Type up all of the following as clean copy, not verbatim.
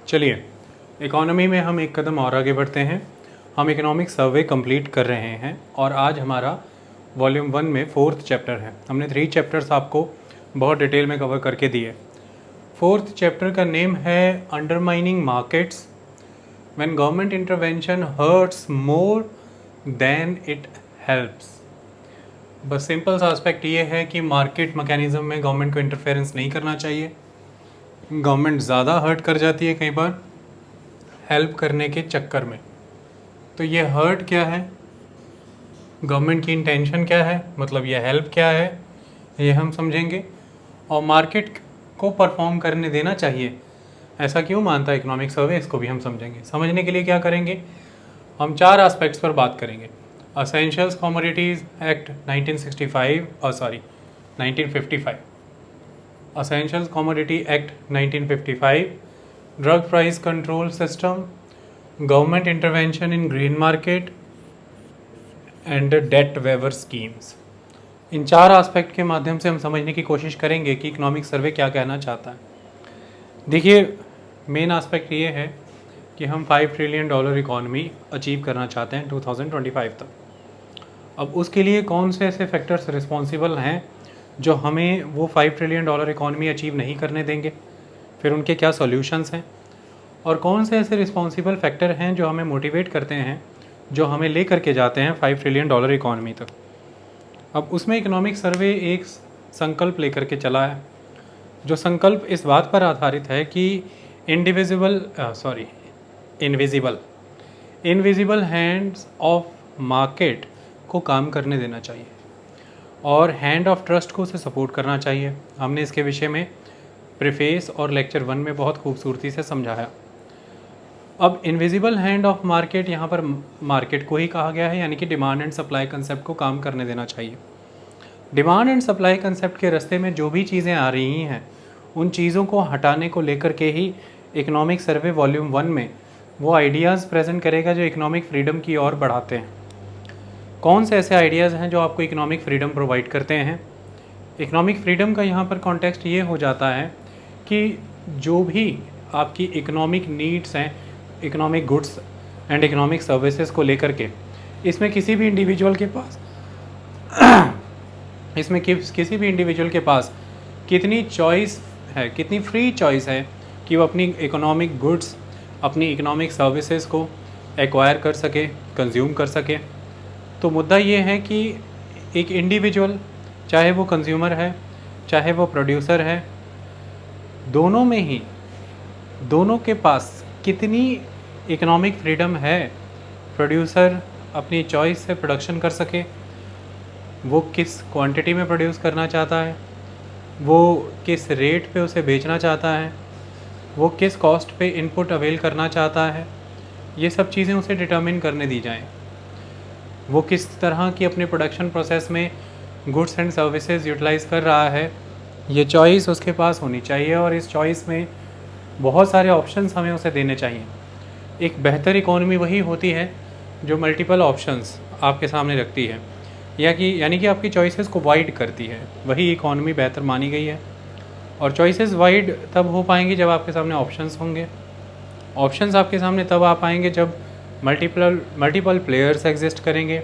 चलिए, इकोनॉमी में हम एक कदम और आगे बढ़ते हैं। हम इकोनॉमिक सर्वे कंप्लीट कर रहे हैं और आज हमारा वॉल्यूम 1 में 4th चैप्टर है। हमने 3 चैप्टर्स आपको बहुत डिटेल में कवर करके दिए। 4th चैप्टर का नेम है undermining markets when government intervention hurts more than it helps. बस सिंपल सा एस्पेक्ट ये है कि मार्केट मैकेनिज्म में गवर्नमेंट को इंटरफेरेंस नहीं करना चाहिए। गवर्नमेंट ज़्यादा हर्ट कर जाती है कई बार हेल्प करने के चक्कर में। तो ये हर्ट क्या है, गवर्नमेंट की इंटेंशन क्या है, मतलब ये हेल्प क्या है, ये हम समझेंगे। और मार्केट को परफॉर्म करने देना चाहिए, ऐसा क्यों मानता है इकोनॉमिक सर्वे, इसको भी हम समझेंगे। समझने के लिए क्या करेंगे, हम 4 एस्पेक्ट्स पर बात करेंगे। Essentials commodities act 1955, essentials commodity act 1955, drug price control system, government intervention in green market and debt waiver schemes. इन 4 एस्पेक्ट के माध्यम से हम समझने की कोशिश करेंगे कि इकोनॉमिक सर्वे क्या कहना चाहता है। देखिए, मेन एस्पेक्ट ये है कि हम $5 ट्रिलियन इकॉनमी अचीव करना चाहते हैं 2025 तक। अब उसके लिए कौन से ऐसे फैक्टर्स रिस्पॉन्सिबल हैं जो हमें वो $5 ट्रिलियन इकॉनमी अचीव नहीं करने देंगे, फिर उनके क्या सॉल्यूशंस हैं, और कौन से ऐसे रिस्पॉन्सिबल फैक्टर हैं जो हमें मोटिवेट करते हैं, जो हमें ले करके जाते हैं $5 ट्रिलियन इकॉनमी तक। अब उसमें इकोनॉमिक सर्वे एक संकल्प लेकर के चला है, जो संकल्प इस बात पर आधारित है कि इनविजिबल हैंड्स ऑफ मार्केट को काम करने देना चाहिए और हैंड ऑफ ट्रस्ट को उसे सपोर्ट करना चाहिए। हमने इसके विषय में प्रीफेस और लेक्चर 1 में बहुत खूबसूरती से समझाया। अब इनविजिबल हैंड ऑफ मार्केट, यहाँ पर मार्केट को ही कहा गया है, यानी कि डिमांड एंड सप्लाई कंसेप्ट को काम करने देना चाहिए। डिमांड एंड सप्लाई कंसेप्ट के रास्ते में जो भी चीज़ें आ रही हैं, उन चीज़ों को हटाने को लेकर के ही इकोनॉमिक सर्वे वॉल्यूम 1 में वो आइडियाज़ प्रेजेंट करेगा जो इकोनॉमिक फ्रीडम की ओर बढ़ाते हैं। कौन से ऐसे आइडियाज़ हैं जो आपको इकोनॉमिक फ्रीडम प्रोवाइड करते हैं। इकोनॉमिक फ्रीडम का यहाँ पर कॉन्टेक्स्ट ये हो जाता है कि जो भी आपकी इकोनॉमिक नीड्स हैं, economic goods and economic services को लेकर के, इसमें किसी भी इंडिविजुअल के पास कितनी चॉइस है, कितनी फ्री चॉइस है कि वो अपनी इकोनॉमिक गुड्स, अपनी इकोनॉमिक सर्विसेज को एक्वायर कर सके, कंज्यूम कर सके। तो मुद्दा ये है कि एक इंडिविजुअल, चाहे वो कंज्यूमर है चाहे वो प्रोड्यूसर है, दोनों के पास कितनी इकोनॉमिक फ्रीडम है। प्रोड्यूसर अपनी चॉइस से प्रोडक्शन कर सके, वो किस क्वांटिटी में प्रोड्यूस करना चाहता है, वो किस रेट पे उसे बेचना चाहता है, वो किस कॉस्ट पे इनपुट अवेल करना चाहता है, ये सब चीज़ें उसे डिटर्मिन करने दी जाएं। वो किस तरह की अपने प्रोडक्शन प्रोसेस में गुड्स एंड सर्विसेज यूटिलाइज़ कर रहा है, ये चॉइस उसके पास होनी चाहिए। और इस चॉइस में बहुत सारे ऑप्शंस हमें उसे देने चाहिए। एक बेहतर इकोनॉमी वही होती है जो मल्टीपल ऑप्शंस आपके सामने रखती है, यानी कि आपकी चॉइसेस को वाइड करती है। वही इकोनॉमी बेहतर मानी गई है। और चॉइसेस वाइड तब हो पाएंगी जब आपके सामने ऑप्शंस होंगे। ऑप्शंस आपके सामने तब आ पाएंगे जब मल्टीपल प्लेयर्स एग्जिस्ट करेंगे।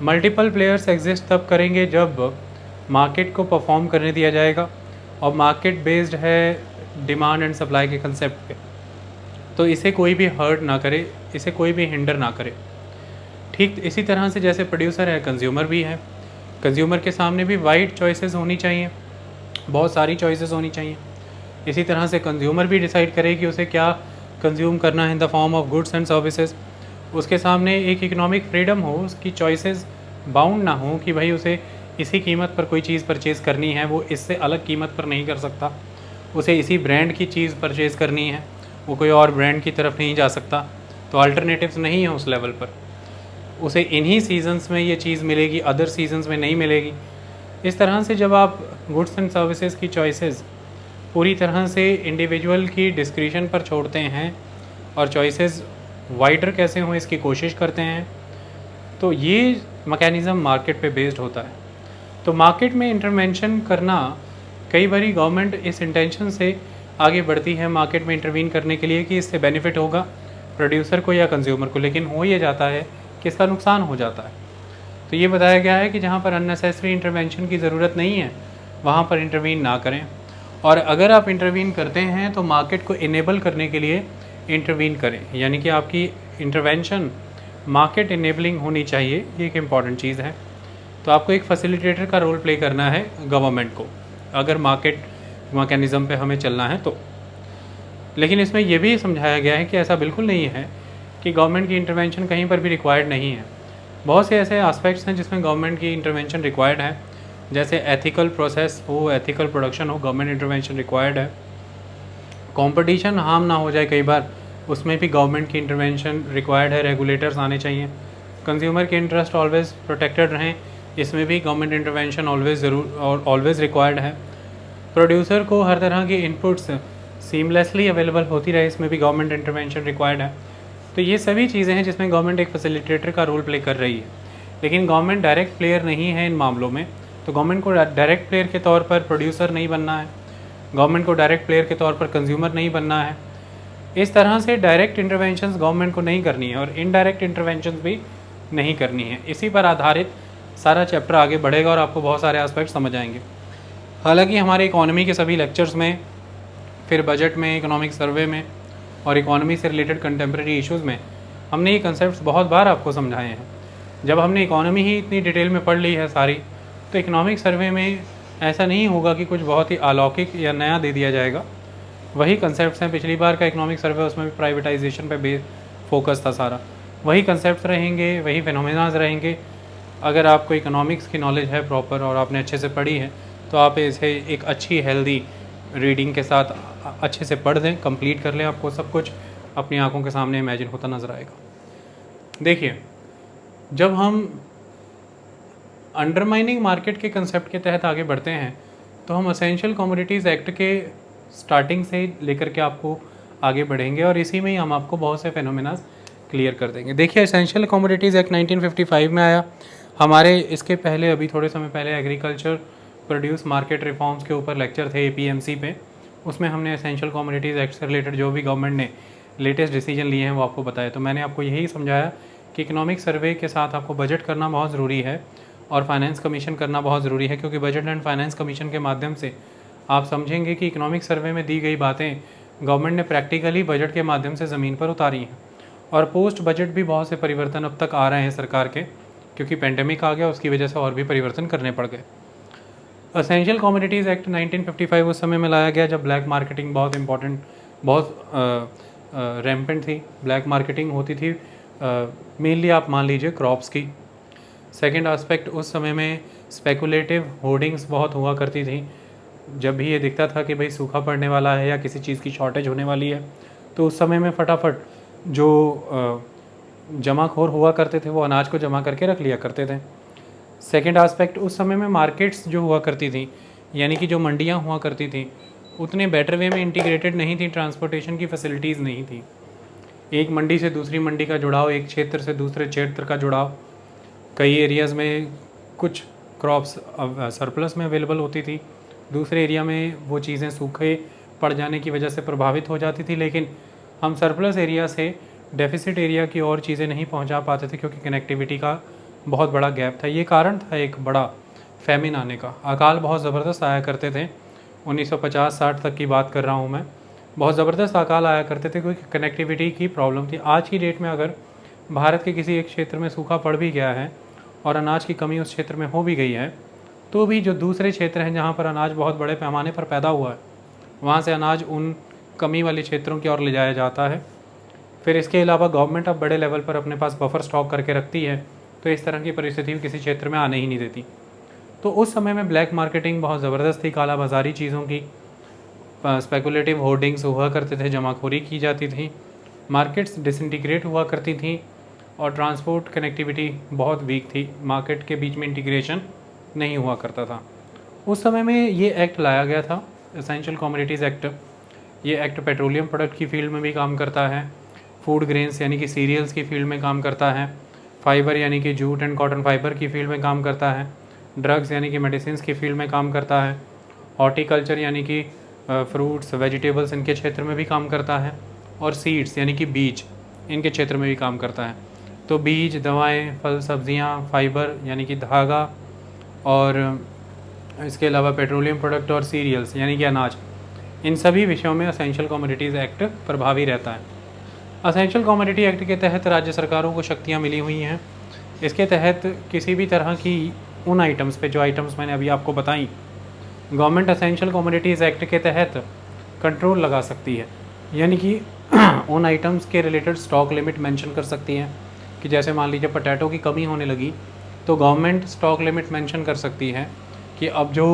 मल्टीपल प्लेयर्स एग्जिस्ट तब करेंगे जब मार्केट को परफॉर्म करने दिया जाएगा, और मार्केट बेस्ड है डिमांड एंड सप्लाई के कंसेप्ट पे। तो इसे कोई भी हर्ट ना करे, इसे कोई भी हिंडर ना करे। ठीक इसी तरह से जैसे प्रोड्यूसर है, कंज्यूमर भी है। कंज्यूमर के सामने भी वाइड चॉइसेस होनी चाहिए, बहुत सारी चॉइसेस होनी चाहिए। इसी तरह से कंज्यूमर भी डिसाइड करे कि उसे क्या कंज्यूम करना है in the form of goods and services. उसके सामने एक इकोनॉमिक फ्रीडम हो, उसकी चॉइसेस बाउंड ना हो कि भाई उसे इसी कीमत पर कोई चीज़ परचेज़ करनी है, वो इससे अलग कीमत पर नहीं कर सकता। उसे इसी ब्रांड की चीज़ परचेज़ करनी है, वो कोई और ब्रांड की तरफ नहीं जा सकता। तो अल्टरनेटिव्स नहीं है उस लेवल पर। उसे इन्हीं सीजन्स में ये चीज़ मिलेगी, अदर सीजन्स में नहीं मिलेगी। इस तरह से जब आप गुड्स एंड सर्विसेज की चॉइसेस पूरी तरह से इंडिविजुअल की डिस्क्रिशन पर छोड़ते हैं और चॉइसेस वाइडर कैसे हों इसकी कोशिश करते हैं, तो ये मैकेनिज़्म मार्केट पे बेस्ड होता है। तो मार्केट में इंटरवेंशन करना कई बारी गवर्नमेंट इस इंटेंशन से आगे बढ़ती है मार्केट में इंटरवीन करने के लिए कि इससे बेनिफिट होगा प्रोड्यूसर को या कंज्यूमर को, लेकिन हो ये जाता है कि इसका नुकसान हो जाता है। तो ये बताया गया है कि जहाँ पर अननेसेसरी इंटरवेंशन की ज़रूरत नहीं है वहाँ पर इंटरवीन ना करें, और अगर आप इंटरवीन करते हैं तो मार्केट को इनेबल करने के लिए इंटरवीन करें, यानी कि आपकी इंटरवेंशन मार्केट इनेबलिंग होनी चाहिए, ये एक इम्पॉर्टेंट चीज़ है। तो आपको एक फैसिलिटेटर का रोल प्ले करना है गवर्नमेंट को, अगर मार्केट मैकेनिज़्म पे हमें चलना है तो। लेकिन इसमें यह भी समझाया गया है कि ऐसा बिल्कुल नहीं है कि गवर्नमेंट की इंटरवेंशन कहीं पर भी रिक्वायर्ड नहीं है। बहुत से ऐसे एस्पेक्ट्स हैं जिसमें गवर्नमेंट की इंटरवेंशन रिक्वायर्ड है, जैसे एथिकल प्रोसेस हो, एथिकल प्रोडक्शन हो, गवर्नमेंट इंटरवेंशन रिक्वायर्ड है। कंपटीशन हार्म ना हो जाए कई बार, उसमें भी गवर्नमेंट की इंटरवेंशन रिक्वायर्ड है, रेगुलेटर्स आने चाहिए। कंज्यूमर के इंटरेस्ट ऑलवेज प्रोटेक्टेड रहें, इसमें भी गवर्नमेंट इंटरवेंशन ऑलवेज रिक्वायर्ड है। प्रोड्यूसर को हर तरह की इनपुट्स सीमलेसली अवेलेबल होती रहे, इसमें भी गवर्नमेंट इंटरवेंशन रिक्वायर्ड है। तो ये सभी चीज़ें हैं जिसमें गवर्नमेंट एक फैसिलिटेटर का रोल प्ले कर रही है, लेकिन गवर्नमेंट डायरेक्ट प्लेयर नहीं है इन मामलों में। तो गवर्नमेंट को डायरेक्ट प्लेयर के तौर पर प्रोड्यूसर नहीं बनना है, गवर्नमेंट को डायरेक्ट प्लेयर के तौर पर कंज्यूमर नहीं बनना है। इस तरह से डायरेक्ट इंटरवेंशंस गवर्नमेंट को नहीं करनी है और इनडायरेक्ट इंटरवेंशंस भी नहीं करनी है। इसी पर आधारित सारा चैप्टर आगे बढ़ेगा और आपको बहुत सारे एस्पेक्ट समझ आएंगे। हालांकि हमारे इकोनॉमी के सभी लेक्चर्स में, फिर बजट में, इकोनॉमिक सर्वे में और इकोनॉमी से रिलेटेड कंटेम्प्रेरी इश्यूज़ में हमने ये कंसेप्ट्स बहुत बार आपको समझाए हैं। जब हमने इकोनॉमी ही इतनी डिटेल में पढ़ ली है सारी, तो इकोनॉमिक सर्वे में ऐसा नहीं होगा कि कुछ बहुत ही अलौकिक या नया दे दिया जाएगा। वही कंसेप्ट्स हैं, पिछली बार का इकोनॉमिक सर्वे उसमें भी प्राइवेटाइजेशन पे फोकस था सारा, वही कंसेप्ट्स रहेंगे, वही फिनोमेनाज रहेंगे। अगर आपको इकोनॉमिक्स की नॉलेज है प्रॉपर और आपने अच्छे से पढ़ी है तो आप इसे एक अच्छी हेल्दी रीडिंग के साथ अच्छे से पढ़ दें, कंप्लीट कर लें, आपको सब कुछ अपनी आंखों के सामने इमेजिन होता नज़र आएगा। देखिए, जब हम अंडरमाइनिंग मार्केट के कंसेप्ट के तहत आगे बढ़ते हैं तो हम एसेंशियल कमोडिटीज़ एक्ट के स्टार्टिंग से लेकर के आपको आगे बढ़ेंगे और इसी में ही हम आपको बहुत से फेनोमेना क्लियर कर देंगे। देखिए, एसेंशियल कमोडिटीज़ एक्ट 1955 में आया। हमारे इसके पहले अभी थोड़े समय पहले एग्रीकल्चर प्रोड्यूस मार्केट रिफॉर्म्स के ऊपर लेक्चर थे APMC पे, उसमें हमने एसेंशियल कमोडिटीज़ एक्ट से रिलेटेड जो भी गवर्नमेंट ने लेटेस्ट डिसीजन लिए हैं वो आपको बताया। तो मैंने आपको यही समझाया कि इकोनॉमिक सर्वे के साथ आपको बजट करना बहुत ज़रूरी है और फाइनेंस कमीशन करना बहुत ज़रूरी है, क्योंकि बजट एंड फाइनेंस कमीशन के माध्यम से आप समझेंगे कि इकोनॉमिक सर्वे में दी गई बातें गवर्नमेंट ने प्रैक्टिकली बजट के माध्यम से ज़मीन पर उतारी हैं। और पोस्ट बजट भी बहुत से परिवर्तन अब तक आ रहे हैं सरकार के, क्योंकि पेंडेमिक आ गया, उसकी वजह से और भी परिवर्तन करने पड़ गए। एसेंशियल कमोडिटीज़ एक्ट 1955 उस समय में लाया गया जब ब्लैक मार्केटिंग बहुत इम्पॉर्टेंट, बहुत रैम्पेंट थी, ब्लैक मार्केटिंग होती थी मेनली आप मान लीजिए क्रॉप्स की। सेकंड एस्पेक्ट, उस समय में स्पेकुलेटिव होर्डिंग्स बहुत हुआ करती थी। जब भी ये दिखता था कि भाई सूखा पड़ने वाला है या किसी चीज़ की शॉर्टेज होने वाली है, तो उस समय में फटाफट जो जमाखोर हुआ करते थे वो अनाज को जमा करके रख लिया करते थे। सेकंड एस्पेक्ट, उस समय में मार्केट्स जो हुआ करती थी, यानी कि जो मंडियाँ हुआ करती थी, उतने बेटर वे में इंटीग्रेटेड नहीं थी, ट्रांसपोर्टेशन की फैसिलिटीज़ नहीं थी। एक मंडी से दूसरी मंडी का जुड़ाव, एक क्षेत्र से दूसरे क्षेत्र का जुड़ाव, कई एरियाज़ में कुछ क्रॉप्स सरप्लस में अवेलेबल होती थी, दूसरे एरिया में वो चीज़ें सूखे पड़ जाने की वजह से प्रभावित हो जाती थी, लेकिन हम सरप्लस एरिया से डेफिसिट एरिया की और चीज़ें नहीं पहुंचा पाते थे क्योंकि कनेक्टिविटी का बहुत बड़ा गैप था। ये कारण था एक बड़ा फैमिन आने का। अकाल बहुत ज़बरदस्त आया करते थे, 1950-60 तक की बात कर रहा हूँ मैं, बहुत ज़बरदस्त अकाल आया करते थे क्योंकि कनेक्टिविटी की प्रॉब्लम थी। आज की डेट में अगर भारत के किसी एक क्षेत्र में सूखा पड़ भी गया है और अनाज की कमी उस क्षेत्र में हो भी गई है, तो भी जो दूसरे क्षेत्र हैं जहाँ पर अनाज बहुत बड़े पैमाने पर पैदा हुआ है, वहाँ से अनाज उन कमी वाले क्षेत्रों की ओर ले जाया जाता है। फिर इसके अलावा गवर्नमेंट अब बड़े लेवल पर अपने पास बफर स्टॉक करके रखती है, तो इस तरह की परिस्थिति किसी क्षेत्र में आने ही नहीं देती। तो उस समय में ब्लैक मार्केटिंग बहुत ज़बरदस्त थी, काला बाज़ारी चीज़ों की, स्पेकुलेटिव होर्डिंग्स हुआ करते थे, जमाखोरी की जाती थी, मार्केट्स डिसइंटीग्रेट हुआ करती थी और ट्रांसपोर्ट कनेक्टिविटी बहुत वीक थी, मार्केट के बीच में इंटीग्रेशन नहीं हुआ करता था। उस समय में ये एक्ट लाया गया था, एसेंशियल कमोडिटीज़ एक्ट। ये एक्ट पेट्रोलियम प्रोडक्ट की फील्ड में भी काम करता है, फूड ग्रेन्स यानी कि सीरियल्स की फील्ड में काम करता है, फाइबर यानी कि जूट एंड कॉटन फाइबर की फील्ड में काम करता है, ड्रग्स यानी कि मेडिसिन की फील्ड में काम करता है, हॉर्टिकल्चर यानी कि फ्रूट्स वेजिटेबल्स इनके क्षेत्र में भी काम करता है, और सीड्स यानी कि बीज इनके क्षेत्र में भी काम करता है। तो बीज, दवाएं, फल, सब्जियां, फाइबर यानी कि धागा, और इसके अलावा पेट्रोलियम प्रोडक्ट और सीरियल्स यानी कि अनाज, इन सभी विषयों में असेंशियल कमोडिटीज़ एक्ट प्रभावी रहता है। असेंशियल कमोडिटी एक्ट के तहत राज्य सरकारों को शक्तियाँ मिली हुई हैं। इसके तहत किसी भी तरह की उन आइटम्स पे, जो आइटम्स मैंने अभी आपको बताई, गवर्नमेंट असेंशियल कमोडिटीज़ एक्ट के तहत कंट्रोल लगा सकती है। यानी कि उन आइटम्स के रिलेटेड स्टॉक लिमिट मेंशन कर सकती है कि जैसे मान लीजिए पोटैटो की कमी होने लगी तो गवर्नमेंट स्टॉक लिमिट मेंशन कर सकती है कि अब जो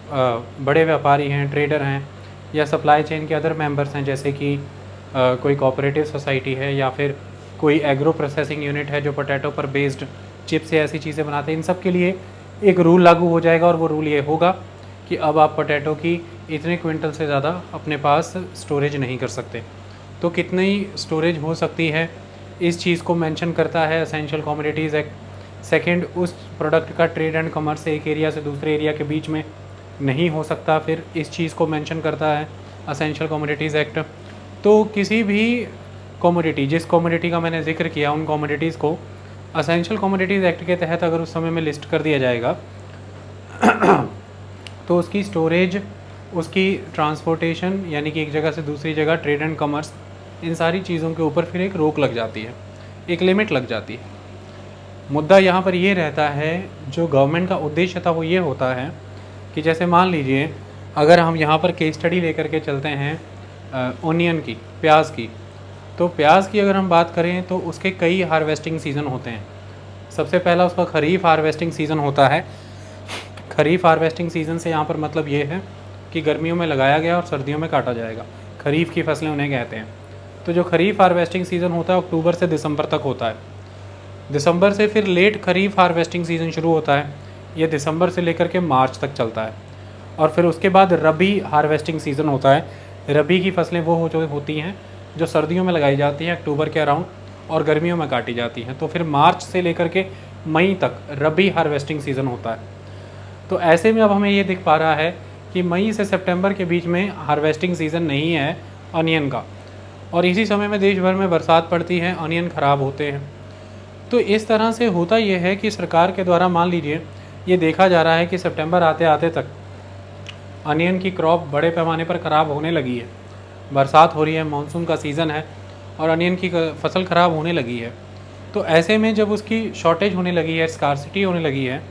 बड़े व्यापारी हैं, ट्रेडर हैं, या सप्लाई चेन के अदर मेंबर्स हैं, जैसे कि कोई कोऑपरेटिव सोसाइटी है या फिर कोई एग्रो प्रोसेसिंग यूनिट है जो पोटैटो पर बेस्ड चिप्स या ऐसी चीज़ें बनाते हैं, इन सब के लिए एक रूल लागू हो जाएगा। और वो रूल ये होगा कि अब आप पोटैटो की इतने क्विंटल से ज़्यादा अपने पास स्टोरेज नहीं कर सकते। तो कितनी स्टोरेज हो सकती है, इस चीज़ को मेंशन करता है असेंशियल कमोडिटीज़ एक्ट। सेकंड, उस प्रोडक्ट का ट्रेड एंड कमर्स एक एरिया से दूसरे एरिया के बीच में नहीं हो सकता, फिर इस चीज़ को मेंशन करता है असेंशियल कमोडिटीज़ एक्ट। तो किसी भी कमोडिटी, जिस कमोडिटी का मैंने जिक्र किया, उन कमोडिटीज़ को असेंशियल कमोडिटीज़ एक्ट के तहत अगर उस समय में लिस्ट कर दिया जाएगा तो उसकी स्टोरेज, उसकी ट्रांसपोर्टेशन यानी कि एक जगह से दूसरी जगह, ट्रेड एंड कमर्स, इन सारी चीज़ों के ऊपर फिर एक रोक लग जाती है, एक लिमिट लग जाती है। मुद्दा यहाँ पर ये रहता है, जो गवर्नमेंट का उद्देश्य था वो ये होता है कि जैसे मान लीजिए अगर हम यहाँ पर केस स्टडी लेकर के चलते हैं ओनियन की, प्याज की, तो प्याज की अगर हम बात करें तो उसके कई हार्वेस्टिंग सीज़न होते हैं। सबसे पहला उसका खरीफ हार्वेस्टिंग सीज़न होता है। खरीफ हार्वेस्टिंग सीज़न से यहाँ पर मतलब ये है कि गर्मियों में लगाया गया और सर्दियों में काटा जाएगा, खरीफ की फसलें उन्हें कहते हैं। तो जो खरीफ हार्वेस्टिंग सीज़न होता है अक्टूबर से दिसंबर तक होता है। दिसंबर से फिर लेट खरीफ हार्वेस्टिंग सीज़न शुरू होता है, ये दिसंबर से लेकर के मार्च तक चलता है। और फिर उसके बाद रबी हार्वेस्टिंग सीज़न होता है। रबी की फसलें वो जो होती हैं जो सर्दियों में लगाई जाती हैं अक्टूबर के अराउंड, और गर्मियों में काटी जाती हैं। तो फिर मार्च से लेकर के मई तक रबी हार्वेस्टिंग सीज़न होता है। तो ऐसे में अब हमें ये दिख पा रहा है कि मई से सितंबर के बीच में हार्वेस्टिंग सीज़न नहीं है अनियन का, और इसी समय में देश भर में बरसात पड़ती है, अनियन ख़राब होते हैं। तो इस तरह से होता यह है कि सरकार के द्वारा मान लीजिए ये देखा जा रहा है कि सितंबर आते आते तक अनियन की क्रॉप बड़े पैमाने पर ख़राब होने लगी है। बरसात हो रही है, मानसून का सीज़न है और अनियन की फसल ख़राब होने लगी है। तो ऐसे में जब उसकी शॉर्टेज होने लगी है, स्कार्सिटी होने लगी है,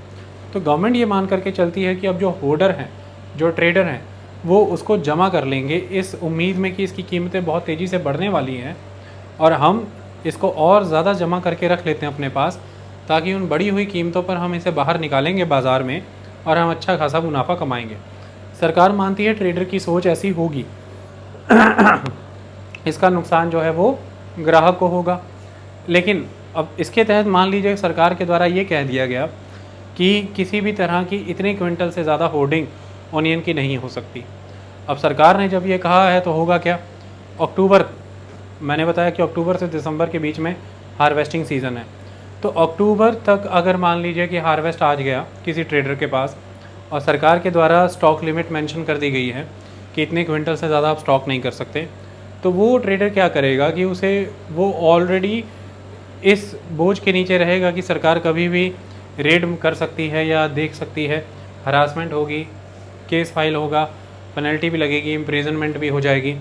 तो गवर्नमेंट ये मान करके चलती है कि अब जो होल्डर हैं, जो ट्रेडर हैं, वो उसको जमा कर लेंगे इस उम्मीद में कि इसकी कीमतें बहुत तेज़ी से बढ़ने वाली हैं और हम इसको और ज़्यादा जमा करके रख लेते हैं अपने पास, ताकि उन बढ़ी हुई कीमतों पर हम इसे बाहर निकालेंगे बाज़ार में और हम अच्छा खासा मुनाफा कमाएंगे। सरकार मानती है ट्रेडर की सोच ऐसी होगी इसका नुकसान जो है वो ग्राहक को होगा। लेकिन अब इसके तहत मान लीजिए सरकार के द्वारा ये कह दिया गया कि किसी भी तरह की इतने क्विंटल से ज़्यादा होर्डिंग ओनियन की नहीं हो सकती। अब सरकार ने जब ये कहा है तो होगा क्या, अक्टूबर, मैंने बताया कि अक्टूबर से दिसंबर के बीच में हार्वेस्टिंग सीज़न है, तो अक्टूबर तक अगर मान लीजिए कि हार्वेस्ट आज गया किसी ट्रेडर के पास और सरकार के द्वारा स्टॉक लिमिट मेंशन कर दी गई है कि इतने क्विंटल से ज़्यादा आप स्टॉक नहीं कर सकते, तो वो ट्रेडर क्या करेगा कि उसे, वो ऑलरेडी इस बोझ के नीचे रहेगा कि सरकार कभी भी रेड कर सकती है या देख सकती है, हरासमेंट होगी, केस फाइल होगा, पेनल्टी भी लगेगी, इम्प्रिजनमेंट भी हो जाएगी।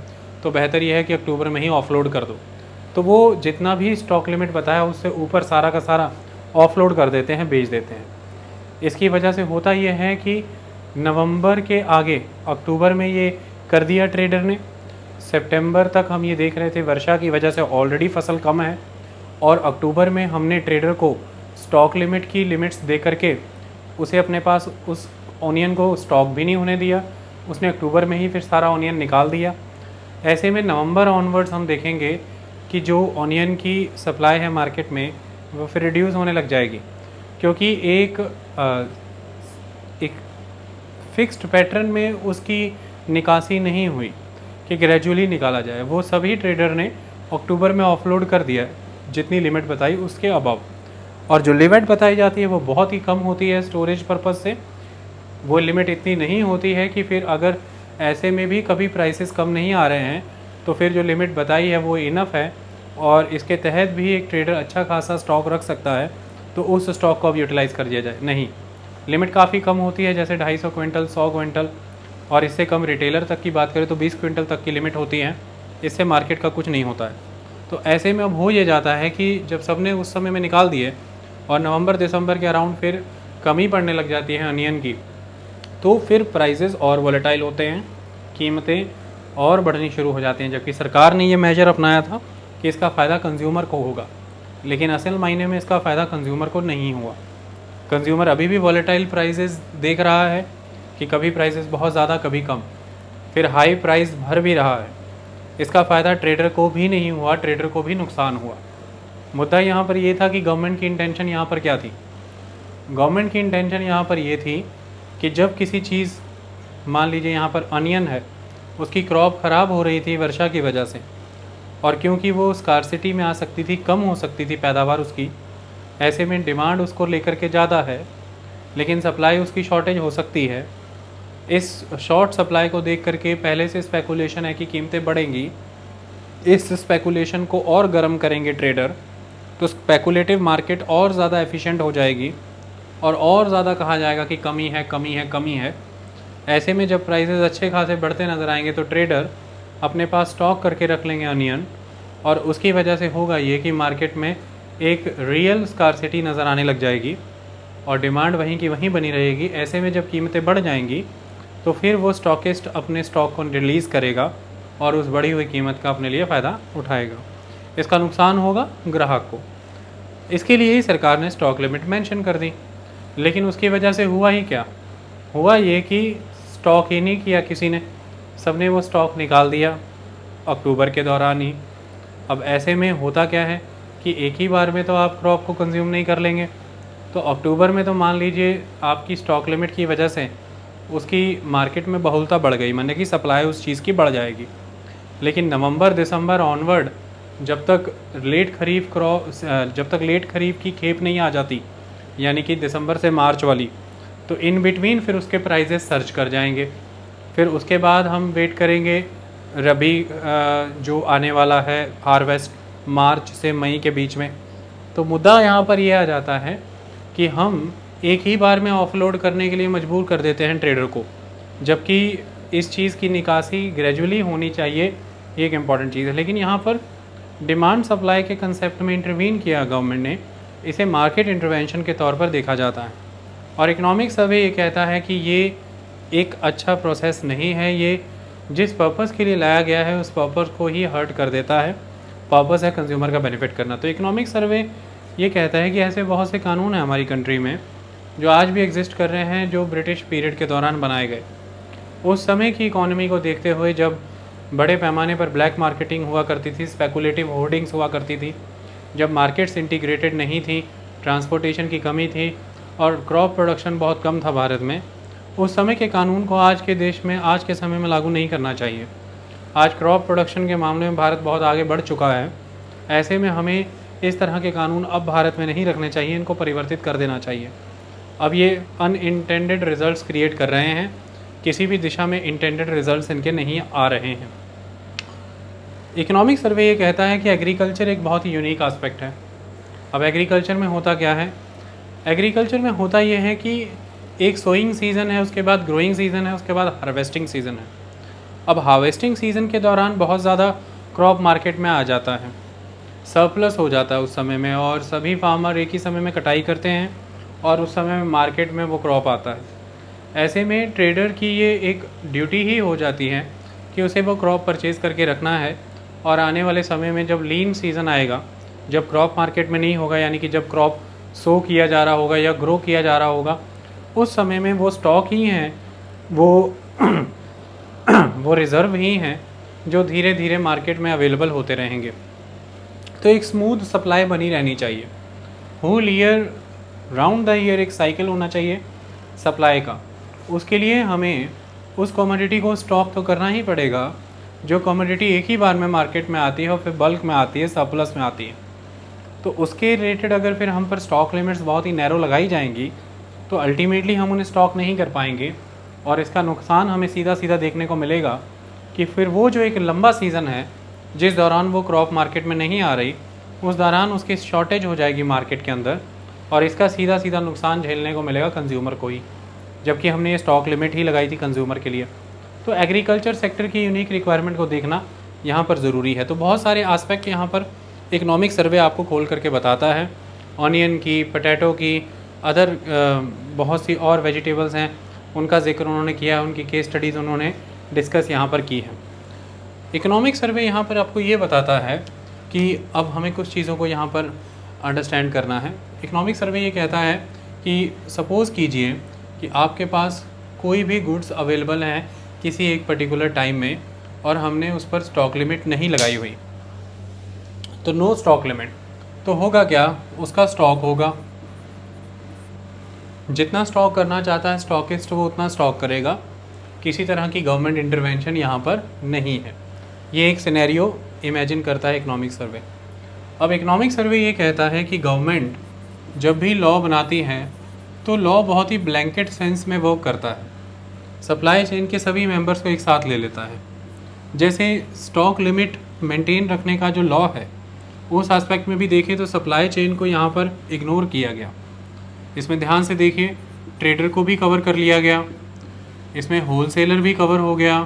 तो बेहतर यह है कि अक्टूबर में ही ऑफलोड कर दो। तो वो जितना भी स्टॉक लिमिट बताया उससे ऊपर सारा का सारा ऑफलोड कर देते हैं, बेच देते हैं। इसकी वजह से होता यह है कि नवंबर के आगे अक्टूबर में ये कर दिया ट्रेडर ने, सितंबर तक हम ये देख रहे थे वर्षा की वजह से ऑलरेडी फसल कम है, और अक्टूबर में हमने ट्रेडर को स्टॉक लिमिट की लिमिट्स दे करके उसे अपने पास उस ओनियन को स्टॉक भी नहीं होने दिया, उसने अक्टूबर में ही फिर सारा ओनियन निकाल दिया। ऐसे में नवंबर ऑनवर्ड्स हम देखेंगे कि जो ओनियन की सप्लाई है मार्केट में वो फिर रिड्यूस होने लग जाएगी, क्योंकि एक फिक्स्ड पैटर्न में उसकी निकासी नहीं हुई कि ग्रेजुअली निकाला जाए। वो सभी ट्रेडर ने अक्टूबर में ऑफलोड कर दिया जितनी लिमिट बताई उसके अबव, और जो लिमिट बताई जाती है वो बहुत ही कम होती है स्टोरेज पर्पज़ से। वो लिमिट इतनी नहीं होती है कि फिर अगर ऐसे में भी कभी प्राइसेस कम नहीं आ रहे हैं, तो फिर जो लिमिट बताई है वो इनफ है और इसके तहत भी एक ट्रेडर अच्छा खासा स्टॉक रख सकता है, तो उस स्टॉक को अब यूटिलाइज़ कर दिया जाए। नहीं, लिमिट काफ़ी कम होती है, जैसे 250 क्विंटल, 100 क्विंटल, और इससे कम रिटेलर तक की बात करें तो 20 क्विंटल तक की लिमिट होती है। इससे मार्केट का कुछ नहीं होता है। तो ऐसे में अब हो ये जाता है कि जब सबने उस समय में निकाल दिए और नवंबर दिसंबर के अराउंड फिर कमी पड़ने लग जाती है अनियन की, तो फिर प्राइसेस और वॉलेटाइल होते हैं, कीमतें और बढ़नी शुरू हो जाती हैं। जबकि सरकार ने ये मेजर अपनाया था कि इसका फ़ायदा कंज्यूमर को होगा, लेकिन असल मायने में इसका फ़ायदा कंज्यूमर को नहीं हुआ। कंज्यूमर अभी भी वॉलेटाइल प्राइसेस देख रहा है कि कभी प्राइसेस बहुत ज़्यादा, कभी कम, फिर हाई प्राइस भर भी रहा है। इसका फ़ायदा ट्रेडर को भी नहीं हुआ, ट्रेडर को भी नुकसान हुआ। मुद्दा यहाँ पर ये था कि गवर्नमेंट की इंटेंशन यहाँ पर क्या थी। गवर्नमेंट की इंटेंशन यहाँ पर ये थी कि जब किसी चीज़, मान लीजिए यहाँ पर अनियन है, उसकी क्रॉप ख़राब हो रही थी वर्षा की वजह से, और क्योंकि वो स्कार्सिटी में आ सकती थी, कम हो सकती थी पैदावार उसकी, ऐसे में डिमांड उसको लेकर के ज़्यादा है लेकिन सप्लाई उसकी शॉर्टेज हो सकती है। इस शॉर्ट सप्लाई को देख करके पहले से स्पेकुलेशन है कि कीमतें बढ़ेंगी। इस स्पेकुलेशन को और गर्म करेंगे ट्रेडर, तो स्पेकुलेटिव मार्केट और ज़्यादा एफिशिएंट हो जाएगी और ज़्यादा कहा जाएगा कि कमी है, कमी है, कमी है। ऐसे में जब प्राइसेस अच्छे खासे बढ़ते नज़र आएंगे तो ट्रेडर अपने पास स्टॉक करके रख लेंगे अनियन, और उसकी वजह से होगा ये कि मार्केट में एक रियल स्कार्सिटी नज़र आने लग जाएगी और डिमांड वहीं की वहीं बनी रहेगी। ऐसे में जब कीमतें बढ़ जाएंगी तो फिर वो स्टॉकिस्ट अपने स्टॉक को रिलीज़ करेगा और उस बढ़ी हुई कीमत का अपने लिए फ़ायदा उठाएगा। इसका नुकसान होगा ग्राहक को। इसके लिए ही सरकार ने स्टॉक लिमिट मेंशन कर दी, लेकिन उसकी वजह से हुआ ही क्या, हुआ ये कि स्टॉक ही नहीं किया किसी ने, सबने वो स्टॉक निकाल दिया अक्टूबर के दौरान ही। अब ऐसे में होता क्या है कि एक ही बार में तो आप क्रॉप को कंज्यूम नहीं कर लेंगे, तो अक्टूबर में तो मान लीजिए आपकी स्टॉक लिमिट की वजह से उसकी मार्केट में बहुलता बढ़ गई, माने कि सप्लाई उस चीज़ की बढ़ जाएगी। लेकिन नवंबर दिसंबर ऑनवर्ड जब तक लेट खरीफ की खेप नहीं आ जाती, यानी कि दिसंबर से मार्च वाली, तो इन बिटवीन फिर उसके प्राइजेस सर्च कर जाएंगे। फिर उसके बाद हम वेट करेंगे रबी जो आने वाला है, हार्वेस्ट मार्च से मई के बीच में। तो मुद्दा यहाँ पर यह आ जाता है कि हम एक ही बार में ऑफलोड करने के लिए मजबूर कर देते हैं ट्रेडर को, जबकि इस चीज़ की निकासी ग्रेजुअली होनी चाहिए, ये एक इम्पॉर्टेंट चीज़ है। लेकिन यहाँ पर डिमांड सप्लाई के कंसेप्ट में इंटरवीन किया गवर्नमेंट ने, इसे मार्केट इंटरवेंशन के तौर पर देखा जाता है। और इकोनॉमिक सर्वे ये कहता है कि ये एक अच्छा प्रोसेस नहीं है, ये जिस पर्पज़ के लिए लाया गया है उस पर्पज़ को ही हर्ट कर देता है। पर्पज़ है कंज्यूमर का बेनिफिट करना। तो इकोनॉमिक सर्वे ये कहता है कि ऐसे बहुत से कानून हैं हमारी कंट्री में जो आज भी एग्जिस्ट कर रहे हैं, जो ब्रिटिश पीरियड के दौरान बनाए गए। उस समय की इकोनॉमी को देखते हुए जब बड़े पैमाने पर ब्लैक मार्केटिंग हुआ करती थी, स्पेकुलेटिव होर्डिंग्स हुआ करती थी, जब मार्केट्स इंटीग्रेटेड नहीं थी, ट्रांसपोर्टेशन की कमी थी और क्रॉप प्रोडक्शन बहुत कम था भारत में, उस समय के कानून को आज के देश में, आज के समय में लागू नहीं करना चाहिए। आज क्रॉप प्रोडक्शन के मामले में भारत बहुत आगे बढ़ चुका है। ऐसे में हमें इस तरह के कानून अब भारत में नहीं रखने चाहिए, इनको परिवर्तित कर देना चाहिए। अब ये अनइंटेंडेड रिजल्ट्स क्रिएट कर रहे हैं, किसी भी दिशा में इंटेंडेड रिजल्ट्स इनके नहीं आ रहे हैं। इकोनॉमिक सर्वे ये कहता है कि एग्रीकल्चर एक बहुत ही यूनिक एस्पेक्ट है। अब एग्रीकल्चर में होता क्या है, एग्रीकल्चर में होता ये है कि एक सोइंग सीज़न है, उसके बाद ग्रोइंग सीज़न है, उसके बाद हार्वेस्टिंग सीज़न है। अब हार्वेस्टिंग सीज़न के दौरान बहुत ज़्यादा क्रॉप मार्केट में आ जाता है, सरप्लस हो जाता है उस समय में, और सभी फार्मर एक ही समय में कटाई करते हैं और उस समय में मार्केट में वो क्रॉप आता है। ऐसे में ट्रेडर की ये एक ड्यूटी ही हो जाती है कि उसे वो क्रॉप परचेज़ करके रखना है, और आने वाले समय में जब लीन सीज़न आएगा, जब क्रॉप मार्केट में नहीं होगा, यानी कि जब क्रॉप सो किया जा रहा होगा या ग्रो किया जा रहा होगा, उस समय में वो स्टॉक ही हैं, वो वो रिज़र्व ही हैं जो धीरे धीरे मार्केट में अवेलेबल होते रहेंगे। तो एक स्मूथ सप्लाई बनी रहनी चाहिए। Whole year, round the year एक साइकिल होना चाहिए सप्लाई का। उसके लिए हमें उस कमोडिटी को स्टॉक तो करना ही पड़ेगा जो कमोडिटी एक ही बार में मार्केट में आती है और फिर बल्क में आती है, सरप्लस में आती है। तो उसके रिलेटेड अगर फिर हम पर स्टॉक लिमिट्स बहुत ही नैरो लगाई जाएंगी तो अल्टीमेटली हम उन्हें स्टॉक नहीं कर पाएंगे, और इसका नुकसान हमें सीधा सीधा देखने को मिलेगा कि फिर वो जो एक लंबा सीज़न है जिस दौरान वो क्रॉप मार्केट में नहीं आ रही, उस दौरान उसकी शॉर्टेज हो जाएगी मार्केट के अंदर और इसका सीधा सीधा नुकसान झेलने को मिलेगा कंज्यूमर को ही, जबकि हमने ये स्टॉक लिमिट ही लगाई थी कंज्यूमर के लिए। तो एग्रीकल्चर सेक्टर की यूनिक रिक्वायरमेंट को देखना यहाँ पर ज़रूरी है। तो बहुत सारे आस्पेक्ट यहाँ पर इकोनॉमिक सर्वे आपको खोल करके बताता है, ऑनियन की, पोटैटो की, अदर बहुत सी और वेजिटेबल्स हैं उनका जिक्र उन्होंने किया है, उनकी केस स्टडीज़ उन्होंने डिस्कस यहाँ पर की है। इकोनॉमिक सर्वे यहाँ पर आपको ये बताता है कि अब हमें कुछ चीज़ों को यहाँ पर अंडरस्टैंड करना है। इकोनॉमिक सर्वे ये कहता है कि सपोज़ कीजिए कि आपके पास कोई भी गुड्स अवेलेबल हैं किसी एक पर्टिकुलर टाइम में और हमने उस पर स्टॉक लिमिट नहीं लगाई हुई, तो नो स्टॉक लिमिट, तो होगा क्या, उसका स्टॉक होगा, जितना स्टॉक करना चाहता है स्टॉकिस्ट वो उतना स्टॉक करेगा, किसी तरह की गवर्नमेंट इंटरवेंशन यहाँ पर नहीं है। ये एक सिनेरियो इमेजिन करता है इकोनॉमिक सर्वे। अब इकोनॉमिक सर्वे ये कहता है कि गवर्नमेंट जब भी लॉ बनाती है तो लॉ बहुत ही ब्लैंकेट सेंस में वर्क करता है, सप्लाई चेन के सभी मेंबर्स को एक साथ ले लेता है। जैसे स्टॉक लिमिट मेंटेन रखने का जो लॉ है उस एस्पेक्ट में भी देखें तो सप्लाई चेन को यहाँ पर इग्नोर किया गया। इसमें ध्यान से देखिए, ट्रेडर को भी कवर कर लिया गया, इसमें होलसेलर भी कवर हो गया,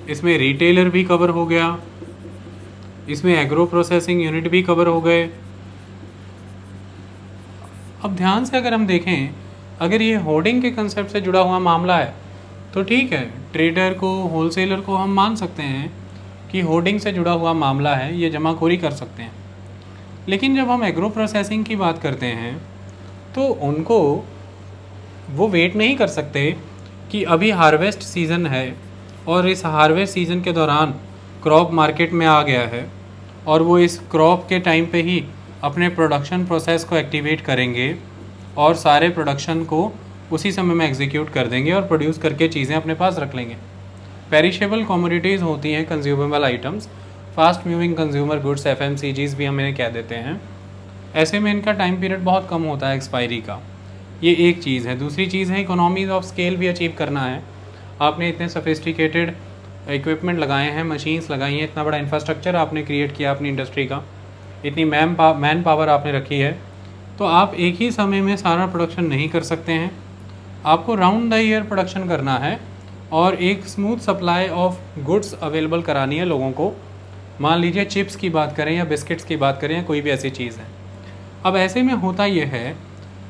इसमें रिटेलर भी कवर हो गया, इसमें एग्रो प्रोसेसिंग यूनिट भी कवर हो गए। अब ध्यान से अगर हम देखें, अगर ये होर्डिंग के कंसेप्ट से जुड़ा हुआ मामला है तो ठीक है, ट्रेडर को, होलसेलर को हम मान सकते हैं कि होर्डिंग से जुड़ा हुआ मामला है, ये जमाखोरी कर सकते हैं। लेकिन जब हम एग्रो प्रोसेसिंग की बात करते हैं तो उनको वो वेट नहीं कर सकते कि अभी हार्वेस्ट सीज़न है और इस हार्वेस्ट सीज़न के दौरान क्रॉप मार्केट में आ गया है और वो इस क्रॉप के टाइम पे ही अपने प्रोडक्शन प्रोसेस को एक्टिवेट करेंगे और सारे प्रोडक्शन को उसी समय में एग्जीक्यूट कर देंगे और प्रोड्यूस करके चीज़ें अपने पास रख लेंगे। पेरिशेबल कमोडिटीज़ होती हैं, consumable items, fast moving consumer goods, FMCGs भी हम इन्हें कह देते हैं। ऐसे में इनका टाइम पीरियड बहुत कम होता है एक्सपायरी का, ये एक चीज़ है। दूसरी चीज़ है इकोनॉमीज़ ऑफ स्केल भी अचीव करना है। आपने इतने सोफिस्टिकेटेड इक्विपमेंट लगाए हैं, मशीन्स लगाई हैं, इतना बड़ा इंफ्रास्ट्रक्चर आपने क्रिएट किया अपनी इंडस्ट्री का, इतनी मैन पावर आपने रखी है, तो आप एक ही समय में सारा प्रोडक्शन नहीं कर सकते हैं। आपको राउंड द ईयर प्रोडक्शन करना है और एक smooth supply of goods available करानी है लोगों को। मान लीजिए चिप्स की बात करें या बिस्किट्स की बात करें या कोई भी ऐसी चीज़ है। अब ऐसे में होता यह है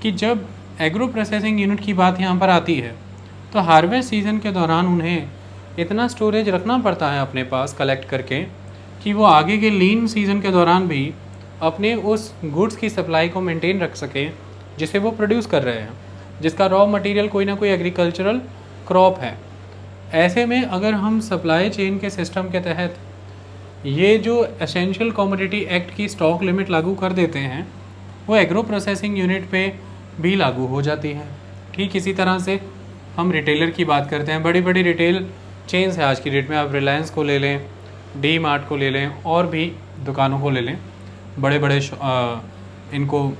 कि जब एग्रो प्रोसेसिंग यूनिट की बात यहाँ पर आती है तो हार्वेस्ट सीज़न के दौरान उन्हें इतना स्टोरेज रखना पड़ता है अपने पास कलेक्ट करके कि वो आगे के लीन सीज़न के दौरान भी अपने उस गुड्स की सप्लाई को मेंटेन रख सकें जिसे वो प्रोड्यूस कर रहे हैं, जिसका रॉ मटेरियल कोई ना कोई एग्रीकल्चरल क्रॉप है। ऐसे में अगर हम सप्लाई चेन के सिस्टम के तहत ये जो एसेंशियल कमोडिटी एक्ट की स्टॉक लिमिट लागू कर देते हैं वो एग्रो प्रोसेसिंग यूनिट पे भी लागू हो जाती है। ठीक इसी तरह से हम रिटेलर की बात करते हैं, बड़ी बड़ी रिटेल चेन्स है आज की डेट में, आप रिलायंस को ले लें, डी मार्ट को ले लें और भी दुकानों को ले लें, बड़े बड़े इनको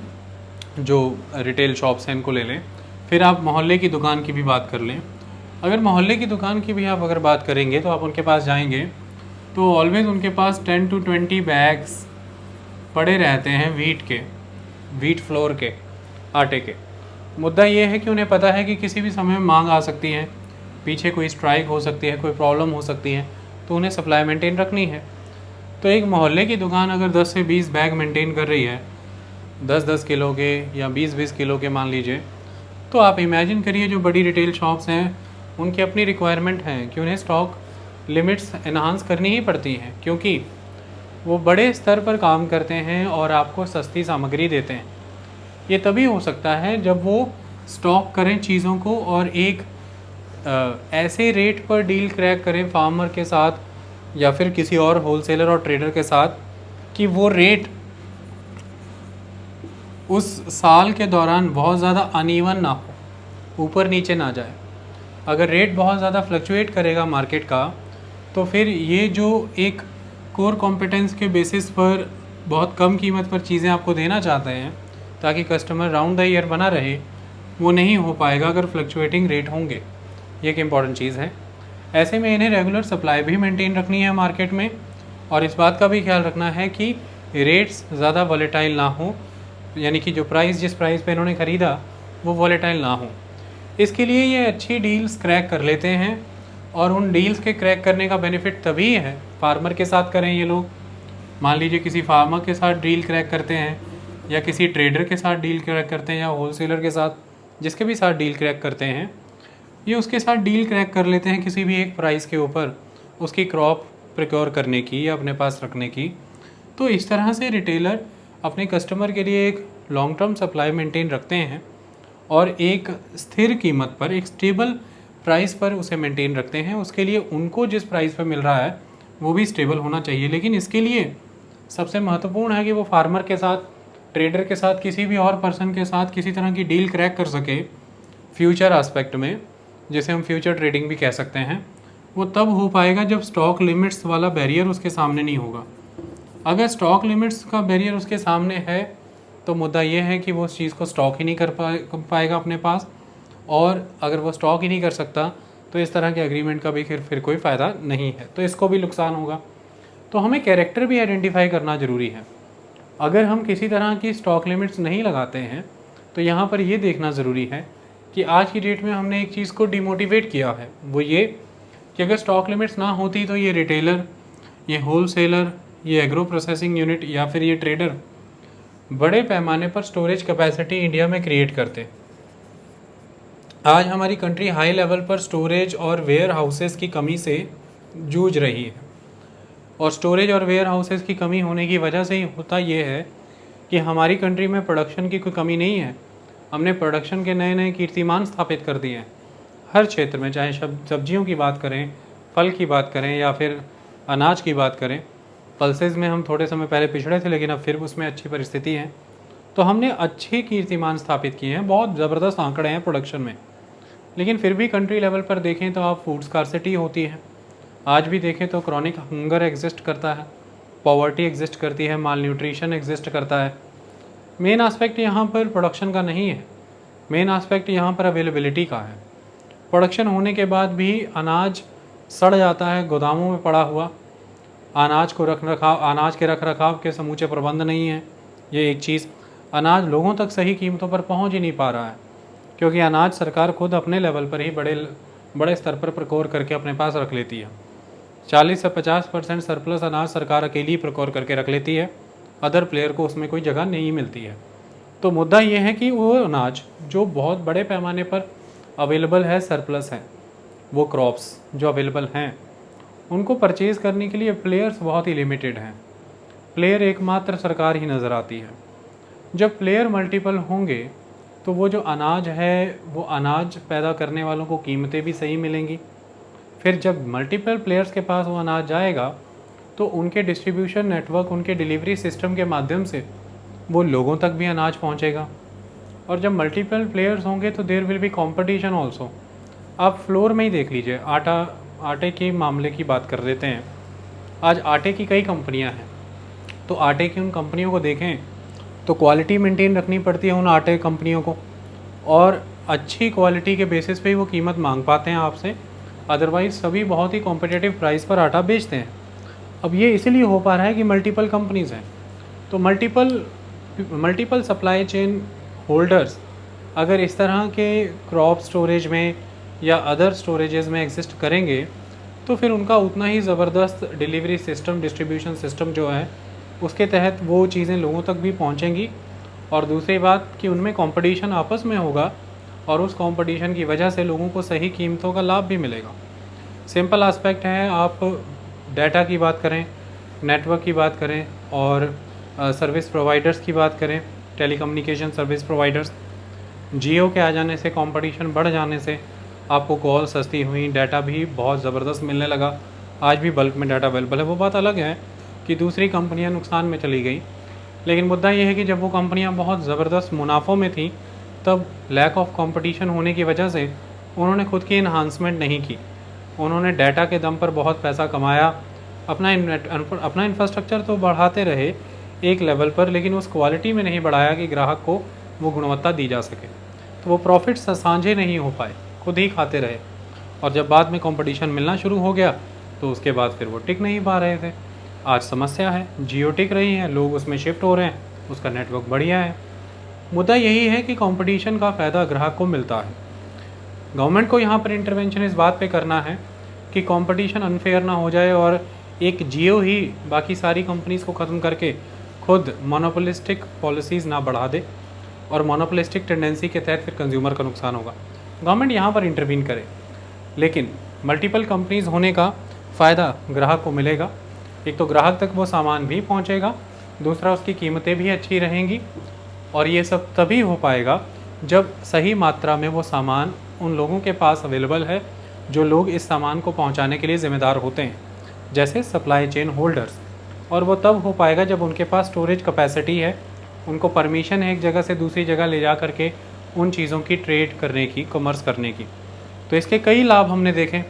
जो रिटेल शॉप्स हैं इनको ले लें। फिर आप मोहल्ले की दुकान की भी बात कर लें। अगर मोहल्ले की दुकान की भी आप अगर बात करेंगे तो आप उनके पास जाएंगे तो ऑलवेज़ उनके पास 10 to 20 बैग्स पड़े रहते हैं वीट फ्लोर के, आटे के। मुद्दा ये है कि उन्हें पता है कि किसी भी समय में मांग आ सकती है, पीछे कोई स्ट्राइक हो सकती है, कोई प्रॉब्लम हो सकती है, तो उन्हें सप्लाई मेंटेन रखनी है। तो एक मोहल्ले की दुकान अगर 10 से 20 बैग मेंटेन कर रही है, 10-10 किलो के या 20-20 किलो के मान लीजिए, तो आप इमेजिन करिए जो बड़ी रिटेल शॉप्स हैं उनकी अपनी रिक्वायरमेंट हैं कि उन्हें स्टॉक लिमिट्स एनहांस करनी ही पड़ती हैं, क्योंकि वो बड़े स्तर पर काम करते हैं और आपको सस्ती सामग्री देते हैं। ये तभी हो सकता है जब वो स्टॉक करें चीज़ों को और एक ऐसे रेट पर डील क्रैक करें फार्मर के साथ या फिर किसी और होलसेलर और ट्रेडर के साथ कि वो रेट उस साल के दौरान बहुत ज़्यादा अनइवन ना हो, ऊपर नीचे ना जाए। अगर रेट बहुत ज़्यादा फ्लक्चुएट करेगा मार्केट का तो फिर ये जो एक कोर कॉम्पिटेंस के बेसिस पर बहुत कम कीमत पर चीज़ें आपको देना चाहते हैं ताकि कस्टमर राउंड द ईयर बना रहे, वो नहीं हो पाएगा अगर फ्लक्चुएटिंग रेट होंगे। ये एक इम्पॉर्टेंट चीज़ है। ऐसे में इन्हें रेगुलर सप्लाई भी मेंटेन रखनी है मार्केट में, और इस बात का भी ख्याल रखना है कि रेट्स ज़्यादा वॉलेटाइल ना हो, यानी कि जो प्राइस जिस प्राइस पे इन्होंने ख़रीदा वो वॉलेटाइल ना हो। इसके लिए ये अच्छी डील्स क्रैक कर लेते हैं, और उन डील्स के क्रैक करने का बेनिफिट तभी है फार्मर के साथ करें ये लोग। मान लीजिए किसी फार्मर के साथ डील क्रैक करते हैं, या किसी ट्रेडर के साथ डील क्रैक करते हैं, या होलसेलर के साथ, जिसके भी साथ डील क्रैक करते हैं, ये उसके साथ डील क्रैक कर लेते हैं किसी भी एक प्राइस के ऊपर उसकी क्रॉप प्रिक्योर करने की या अपने पास रखने की। तो इस तरह से रिटेलर अपने कस्टमर के लिए एक लॉन्ग टर्म सप्लाई मेंटेन रखते हैं, और एक स्थिर कीमत पर, एक स्टेबल प्राइस पर उसे मेंटेन रखते हैं। उसके लिए उनको जिस प्राइस पर मिल रहा है वो भी स्टेबल होना चाहिए। लेकिन इसके लिए सबसे महत्वपूर्ण है कि वो फार्मर के साथ, ट्रेडर के साथ, किसी भी और पर्सन के साथ किसी तरह की डील क्रैक कर सके फ्यूचर एस्पेक्ट में, जिसे हम फ्यूचर ट्रेडिंग भी कह सकते हैं। वो तब हो पाएगा जब स्टॉक लिमिट्स वाला बैरियर उसके सामने नहीं होगा। अगर स्टॉक लिमिट्स का बैरियर उसके सामने है तो मुद्दा ये है कि वो उस चीज़ को स्टॉक ही नहीं कर पाएगा अपने पास, और अगर वो स्टॉक ही नहीं कर सकता तो इस तरह के एग्रीमेंट का भी फिर कोई फ़ायदा नहीं है, तो इसको भी नुकसान होगा। तो हमें कैरेक्टर भी आइडेंटिफाई करना ज़रूरी है। अगर हम किसी तरह की स्टॉक लिमिट्स नहीं लगाते हैं तो यहाँ पर ये देखना ज़रूरी है कि आज की डेट में हमने एक चीज़ को डिमोटिवेट किया है, वो ये कि अगर स्टॉक लिमिट्स ना होती तो ये रिटेलर, ये होलसेलर, ये एग्रो प्रोसेसिंग यूनिट या फिर ये ट्रेडर बड़े पैमाने पर स्टोरेज कैपेसिटी इंडिया में क्रिएट करते। आज हमारी कंट्री हाई लेवल पर स्टोरेज और वेयर हाउसेस की कमी से जूझ रही है, और स्टोरेज और वेयर हाउसेस की कमी होने की वजह से ही होता ये है कि हमारी कंट्री में प्रोडक्शन की कोई कमी नहीं है। हमने प्रोडक्शन के नए नए कीर्तिमान स्थापित कर दिए हैं हर क्षेत्र में, चाहे सब्जियों की बात करें, फल की बात करें, या फिर अनाज की बात करें। पल्सेस में हम थोड़े समय पहले पिछड़े थे, लेकिन अब फिर उसमें अच्छी परिस्थिति है। तो हमने अच्छे कीर्तिमान स्थापित किए हैं, बहुत ज़बरदस्त आंकड़े हैं प्रोडक्शन में। लेकिन फिर भी कंट्री लेवल पर देखें तो आप फूड स्कार्सिटी होती है। आज भी देखें तो क्रॉनिक हंगर एग्जिस्ट करता है, पॉवर्टी एग्जिस्ट करती है, माल न्यूट्रिशन एग्जिस्ट करता है। मेन आस्पेक्ट यहाँ पर प्रोडक्शन का नहीं है, मेन आस्पेक्ट यहाँ पर अवेलेबिलिटी का है। प्रोडक्शन होने के बाद भी अनाज सड़ जाता है गोदामों में पड़ा हुआ, अनाज के रख रखाव के समूचे प्रबंध नहीं है। ये एक चीज़, अनाज लोगों तक सही कीमतों पर पहुंच ही नहीं पा रहा है, क्योंकि अनाज सरकार खुद अपने लेवल पर ही बड़े स्तर पर प्रोक्योर करके अपने पास रख लेती है। 40 से 50% सरप्लस अनाज सरकार अकेली प्रोक्योर करके रख लेती है, अदर प्लेयर को उसमें कोई जगह नहीं मिलती है। तो मुद्दा ये है कि वो अनाज जो बहुत बड़े पैमाने पर अवेलेबल है, सरप्लस है, वो क्रॉप्स जो अवेलेबल हैं, उनको परचेज़ करने के लिए प्लेयर्स बहुत ही लिमिटेड हैं। प्लेयर एकमात्र सरकार ही नज़र आती है। जब प्लेयर मल्टीपल होंगे तो वो जो अनाज है, वो अनाज पैदा करने वालों को कीमतें भी सही मिलेंगी। फिर जब मल्टीपल प्लेयर्स के पास वो अनाज जाएगा तो उनके डिस्ट्रीब्यूशन नेटवर्क, उनके डिलीवरी सिस्टम के माध्यम से वो लोगों तक भी अनाज पहुंचेगा। और जब मल्टीपल प्लेयर्स होंगे तो there will be competition also. आप फ्लोर में ही देख लीजिए, आटे के मामले की बात कर लेते हैं। आज आटे की कई कंपनियां हैं, तो आटे की उन कंपनियों को देखें तो क्वालिटी मेंटेन रखनी पड़ती है उन आटे कंपनियों को, और अच्छी क्वालिटी के बेसिस पे ही वो कीमत मांग पाते हैं आपसे। अदरवाइज़ सभी बहुत ही कॉम्पिटिटिव प्राइस पर आटा बेचते हैं। अब ये इसीलिए हो पा रहा है कि मल्टीपल कंपनीज़ हैं। तो मल्टीपल सप्लाई चेन होल्डर्स अगर इस तरह के क्रॉप स्टोरेज में या अदर स्टोरेजेस में एग्जिस्ट करेंगे तो फिर उनका उतना ही ज़बरदस्त डिलीवरी सिस्टम, डिस्ट्रीब्यूशन सिस्टम जो है, उसके तहत वो चीज़ें लोगों तक भी पहुंचेंगी। और दूसरी बात कि उनमें कंपटीशन आपस में होगा, और उस कंपटीशन की वजह से लोगों को सही कीमतों का लाभ भी मिलेगा। सिंपल एस्पेक्ट है, आप डाटा की बात करें, नेटवर्क की बात करें, और सर्विस प्रोवाइडर्स की बात करें, टेलीकम्युनिकेशन सर्विस प्रोवाइडर्स, जियो के आ जाने से, कंपटीशन बढ़ जाने से आपको कॉल सस्ती हुई, डाटा भी बहुत ज़बरदस्त मिलने लगा। आज भी बल्क में डाटा अवेलेबल है। वो बात अलग है कि दूसरी कंपनियां नुकसान में चली गई, लेकिन मुद्दा ये है कि जब वो कंपनियां बहुत ज़बरदस्त मुनाफों में थी तब लैक ऑफ कंपटीशन होने की वजह से उन्होंने खुद की इन्हांसमेंट नहीं की। उन्होंने डाटा के दम पर बहुत पैसा कमाया, अपना इंफ्रास्ट्रक्चर तो बढ़ाते रहे एक लेवल पर, लेकिन उस क्वालिटी में नहीं बढ़ाया कि ग्राहक को वो गुणवत्ता दी जा सके। तो वो प्रॉफिट्स साझे नहीं हो पाए, खुद ही खाते रहे। और जब बाद में कंपटीशन मिलना शुरू हो गया तो उसके बाद फिर वो टिक नहीं पा रहे थे। आज समस्या है, जियो टिक रही है, लोग उसमें शिफ्ट हो रहे हैं, उसका नेटवर्क बढ़िया है। मुद्दा यही है कि कंपटीशन का फ़ायदा ग्राहक को मिलता है। गवर्नमेंट को यहाँ पर इंटरवेंशन इस बात पे करना है कि कंपटीशन अनफेयर ना हो जाए और एक जियो ही बाकी सारी कंपनीज़ को ख़त्म करके खुद मोनोपोलिस्टिक पॉलिसीज़ ना बढ़ा दे और मोनोपोलिस्टिक टेंडेंसी के तहत फिर कंज्यूमर का नुकसान होगा। गवर्नमेंट यहाँ पर इंटरवीन करे, लेकिन मल्टीपल कंपनीज़ होने का फ़ायदा ग्राहक को मिलेगा। एक तो ग्राहक तक वो सामान भी पहुँचेगा, दूसरा उसकी कीमतें भी अच्छी रहेंगी, और ये सब तभी हो पाएगा जब सही मात्रा में वो सामान उन लोगों के पास अवेलेबल है जो लोग इस सामान को पहुंचाने के लिए ज़िम्मेदार होते हैं, जैसे सप्लाई चेन होल्डर्स। और वो तब हो पाएगा जब उनके पास स्टोरेज कैपेसिटी है, उनको परमिशन है एक जगह से दूसरी जगह ले जा करके उन चीज़ों की ट्रेड करने की, कॉमर्स करने की। तो इसके कई लाभ हमने देखे।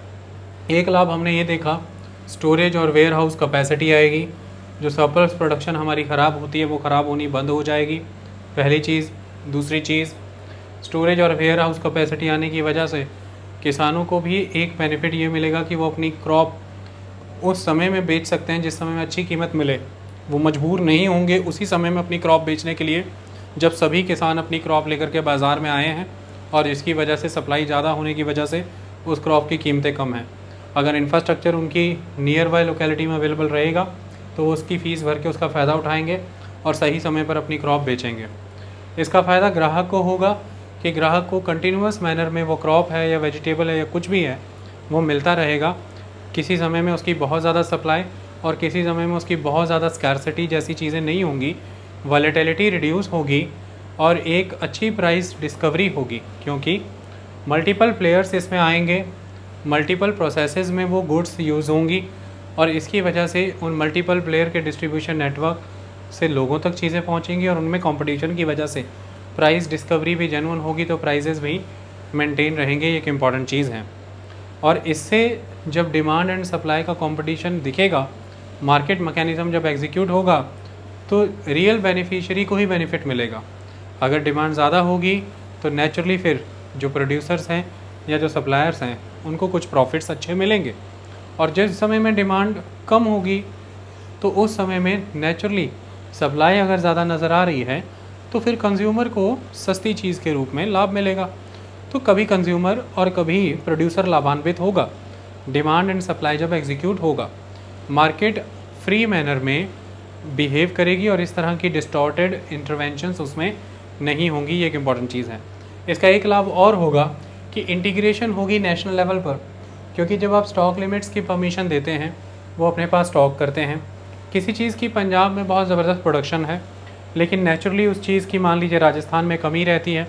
एक लाभ हमने ये देखा, स्टोरेज और वेयर हाउस कैपेसिटी आएगी, जो सरप्लस प्रोडक्शन हमारी ख़राब होती है वो ख़राब होनी बंद हो जाएगी, पहली चीज़। दूसरी चीज़, स्टोरेज और वेयर हाउस कैपेसिटी आने की वजह से किसानों को भी एक बेनिफिट ये मिलेगा कि वो अपनी क्रॉप उस समय में बेच सकते हैं जिस समय में अच्छी कीमत मिले। वो मजबूर नहीं होंगे उसी समय में अपनी क्रॉप बेचने के लिए जब सभी किसान अपनी क्रॉप लेकर के बाज़ार में आए हैं, और इसकी वजह से सप्लाई ज़्यादा होने की वजह से उस क्रॉप की कीमतें कम हैं। अगर इंफ्रास्ट्रक्चर उनकी नियर बाय लोकेलिटी में अवेलेबल रहेगा तो वो उसकी फ़ीस भर के उसका फ़ायदा उठाएंगे और सही समय पर अपनी क्रॉप बेचेंगे। इसका फ़ायदा ग्राहक को होगा कि ग्राहक को कंटिन्यूअस मैनर में वो क्रॉप है या वेजिटेबल है या कुछ भी है वो मिलता रहेगा। किसी समय में उसकी बहुत ज़्यादा सप्लाई और किसी समय में उसकी बहुत ज़्यादा स्कैर्सिटी जैसी चीज़ें नहीं होंगी, वॉलेटिलिटी रिड्यूस होगी और एक अच्छी प्राइस डिस्कवरी होगी, क्योंकि मल्टीपल प्लेयर्स इसमें आएंगे, मल्टीपल प्रोसेसेस में वो गुड्स यूज़ होंगी और इसकी वजह से उन मल्टीपल प्लेयर के डिस्ट्रीब्यूशन नेटवर्क से लोगों तक चीज़ें पहुंचेंगी और उनमें कंपटीशन की वजह से प्राइस डिस्कवरी भी जेन्युइन होगी, तो प्राइजेस भी मेंटेन रहेंगे। ये एक इम्पॉर्टेंट चीज़ है। और इससे जब डिमांड एंड सप्लाई का कंपटीशन दिखेगा, मार्केट मैकेनिज़्म जब एग्जीक्यूट होगा, तो रियल बेनिफिशियरी को ही बेनिफिट मिलेगा। अगर डिमांड ज़्यादा होगी तो नेचुरली फिर जो प्रोड्यूसर्स हैं या जो सप्लायर्स हैं उनको कुछ प्रॉफिट्स अच्छे मिलेंगे, और जिस समय में डिमांड कम होगी तो उस समय में नेचुरली सप्लाई अगर ज़्यादा नज़र आ रही है तो फिर कंज्यूमर को सस्ती चीज़ के रूप में लाभ मिलेगा। तो कभी कंज्यूमर और कभी प्रोड्यूसर लाभान्वित होगा। डिमांड एंड सप्लाई जब एग्जीक्यूट होगा, मार्केट फ्री मैनर में बिहेव करेगी और इस तरह की डिस्टॉर्टेड इंटरवेंशंस उसमें नहीं होंगी। ये एक इम्पॉर्टेंट चीज़ है। इसका एक लाभ और होगा कि इंटीग्रेशन होगी नेशनल लेवल पर, क्योंकि जब आप स्टॉक लिमिट्स की परमिशन देते हैं, वो अपने पास स्टॉक करते हैं। किसी चीज़ की पंजाब में बहुत ज़बरदस्त प्रोडक्शन है, लेकिन नेचुरली उस चीज़ की मान लीजिए राजस्थान में कमी रहती है,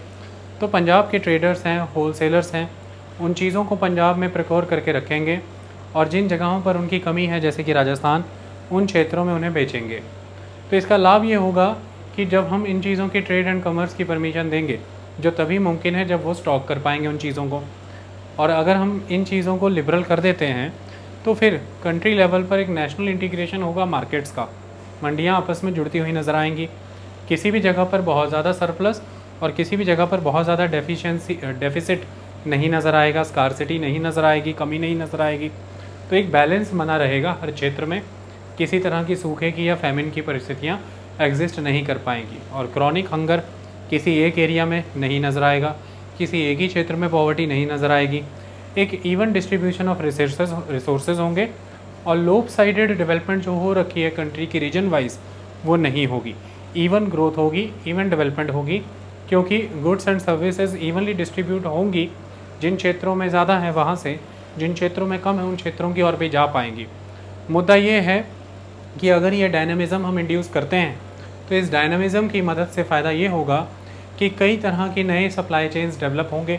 तो पंजाब के ट्रेडर्स हैं, होलसेलर्स हैं, उन चीज़ों को पंजाब में प्रिकोर करके रखेंगे और जिन जगहों पर उनकी कमी है जैसे कि राजस्थान, उन क्षेत्रों में उन्हें बेचेंगे। तो इसका लाभ ये होगा कि जब हम इन चीज़ों की ट्रेड एंड कॉमर्स की परमिशन देंगे, जो तभी मुमकिन है जब वो स्टॉक कर पाएंगे उन चीज़ों को। और अगर हम इन चीज़ों को लिबरल कर देते हैं तो फिर कंट्री लेवल पर एक नेशनल इंटीग्रेशन होगा मार्केट्स का। मंडियाँ आपस में जुड़ती हुई नज़र आएंगी। किसी भी जगह पर बहुत ज़्यादा सरप्लस और किसी भी जगह पर बहुत ज़्यादा डेफिसिट नहीं नज़र आएगा, स्कारसिटी नहीं नज़र आएगी, कमी नहीं नज़र आएगी। तो एक बैलेंस बना रहेगा हर क्षेत्र में, किसी तरह की सूखे की या फैमिन की परिस्थितियाँ एग्जिस्ट नहीं कर पाएंगी और क्रॉनिक हंगर किसी एक एरिया में नहीं नज़र आएगा, किसी एक ही क्षेत्र में पॉवर्टी नहीं नज़र आएगी। एक इवन डिस्ट्रीब्यूशन ऑफ रिसोर्सेज होंगे और लोप साइडेड डेवलपमेंट जो हो रखी है कंट्री की रीजन वाइज वो नहीं होगी। इवन ग्रोथ होगी, इवन डेवलपमेंट होगी, क्योंकि goods and services evenly distribute होंगी। जिन क्षेत्रों में ज़्यादा है वहाँ से, जिन क्षेत्रों में कम है उन क्षेत्रों की ओर भी जा पाएंगी। मुद्दा ये है कि अगर ये डायनामिज़म हम इंड्यूस करते हैं तो इस डायनामिज़म की मदद से फ़ायदा ये होगा कि कई तरह के नए सप्लाई चेन्स डेवलप होंगे,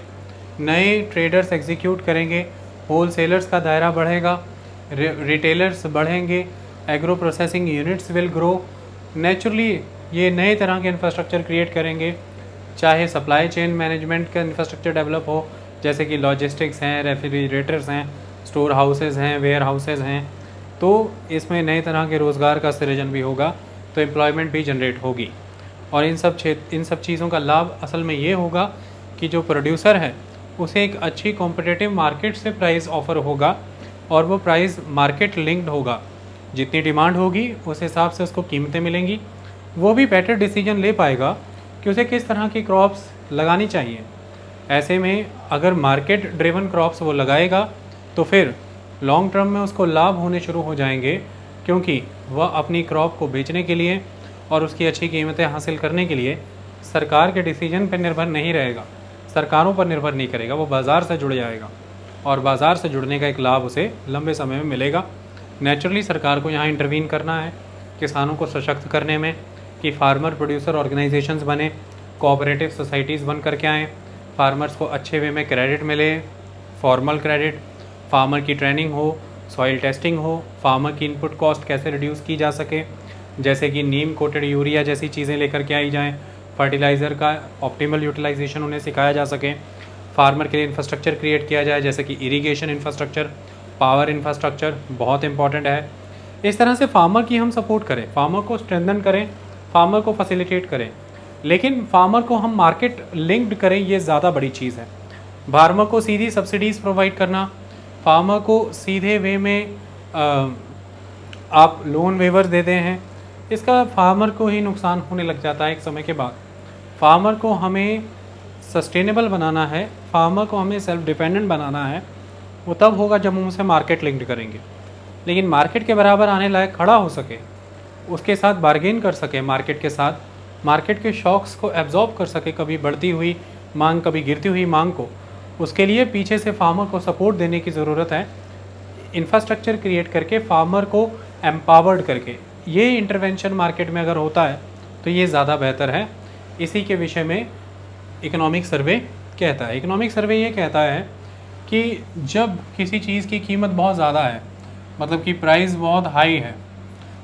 नए ट्रेडर्स एग्जीक्यूट करेंगे, होलसेलर्स का दायरा बढ़ेगा, रिटेलर्स बढ़ेंगे, agro processing units will grow. Naturally ये नए तरह के इंफ्रास्ट्रक्चर क्रिएट करेंगे, चाहे सप्लाई चेन मैनेजमेंट का इंफ्रास्ट्रक्चर डेवलप हो, जैसे कि लॉजिस्टिक्स हैं, रेफ्रिजरेटर्स हैं, स्टोर हाउसेज़ हैं, वेयर हाउसेज़ हैं। तो इसमें नए तरह के रोज़गार का सृजन भी होगा, तो एम्प्लॉयमेंट भी जनरेट होगी। और इन सब चीज़ों का लाभ असल में ये होगा कि कि जो प्रोड्यूसर है उसे एक अच्छी कॉम्पिटिटिव मार्केट से प्राइस ऑफ़र होगा और वो प्राइस मार्केट लिंक्ड होगा। जितनी डिमांड होगी उस हिसाब से उसको कीमतें मिलेंगी। वो भी बेटर डिसीजन ले पाएगा कि उसे किस तरह की क्रॉप्स लगानी चाहिए। ऐसे में अगर मार्केट ड्रिवन क्रॉप्स वो लगाएगा तो फिर लॉन्ग टर्म में उसको लाभ होने शुरू हो जाएंगे, क्योंकि वह अपनी क्रॉप को बेचने के लिए और उसकी अच्छी कीमतें हासिल करने के लिए सरकार के डिसीजन पर निर्भर नहीं रहेगा, सरकारों पर निर्भर नहीं करेगा, वो बाज़ार से जुड़ जाएगा और बाज़ार से जुड़ने का एक लाभ उसे लंबे समय में मिलेगा। नेचुरली सरकार को यहाँ इंटरवीन करना है किसानों को सशक्त करने में, कि फार्मर प्रोड्यूसर ऑर्गेनाइजेशंस बने, कोऑपरेटिव सोसाइटीज़ बन करके आएँ, फार्मर्स को अच्छे वे में क्रेडिट मिले, फॉर्मल क्रेडिट, फार्मर की ट्रेनिंग हो, सॉइल टेस्टिंग हो, फार्मर की इनपुट कॉस्ट कैसे रिड्यूस की जा सके, जैसे कि नीम कोटेड यूरिया जैसी चीज़ें लेकर के आई जाएँ, फर्टिलाइज़र का ऑप्टिमल यूटिलाइजेशन उन्हें सिखाया जा सके, फार्मर के लिए इंफ्रास्ट्रक्चर क्रिएट किया जाए, जैसे कि इरिगेशन इंफ्रास्ट्रक्चर, पावर इंफ्रास्ट्रक्चर बहुत इंपॉर्टेंट है। इस तरह से फार्मर की हम सपोर्ट करें, फार्मर को स्ट्रेंथन करें, फार्मर को फैसिलिटेट करें, लेकिन फार्मर को हम मार्केट लिंक्ड करें, ये ज़्यादा बड़ी चीज़ है। फार्मर को सीधी सब्सिडीज़ प्रोवाइड करना, फार्मर को सीधे वे में आप लोन वेवर देते हैं, इसका फार्मर को ही नुकसान होने लग जाता है एक समय के बाद। फार्मर को हमें सस्टेनेबल बनाना है, फार्मर को हमें सेल्फ डिपेंडेंट बनाना है, वो तब होगा जब हम उसे मार्केट लिंक्ड करेंगे। लेकिन मार्केट के बराबर आने लायक खड़ा हो सके, उसके साथ बार्गेन कर सके मार्केट के साथ, मार्केट के शॉक्स को एब्जॉर्ब कर सके, कभी बढ़ती हुई मांग कभी गिरती हुई मांग को, उसके लिए पीछे से फार्मर को सपोर्ट देने की ज़रूरत है। इंफ्रास्ट्रक्चर क्रिएट करके फार्मर को एम्पावर्ड करके, ये इंटरवेंशन मार्केट में अगर होता है तो ये ज़्यादा बेहतर है। इसी के विषय में इकोनॉमिक सर्वे कहता है। इकोनॉमिक सर्वे ये कहता है कि जब किसी चीज़ की कीमत बहुत ज़्यादा है, मतलब कि प्राइस बहुत हाई है,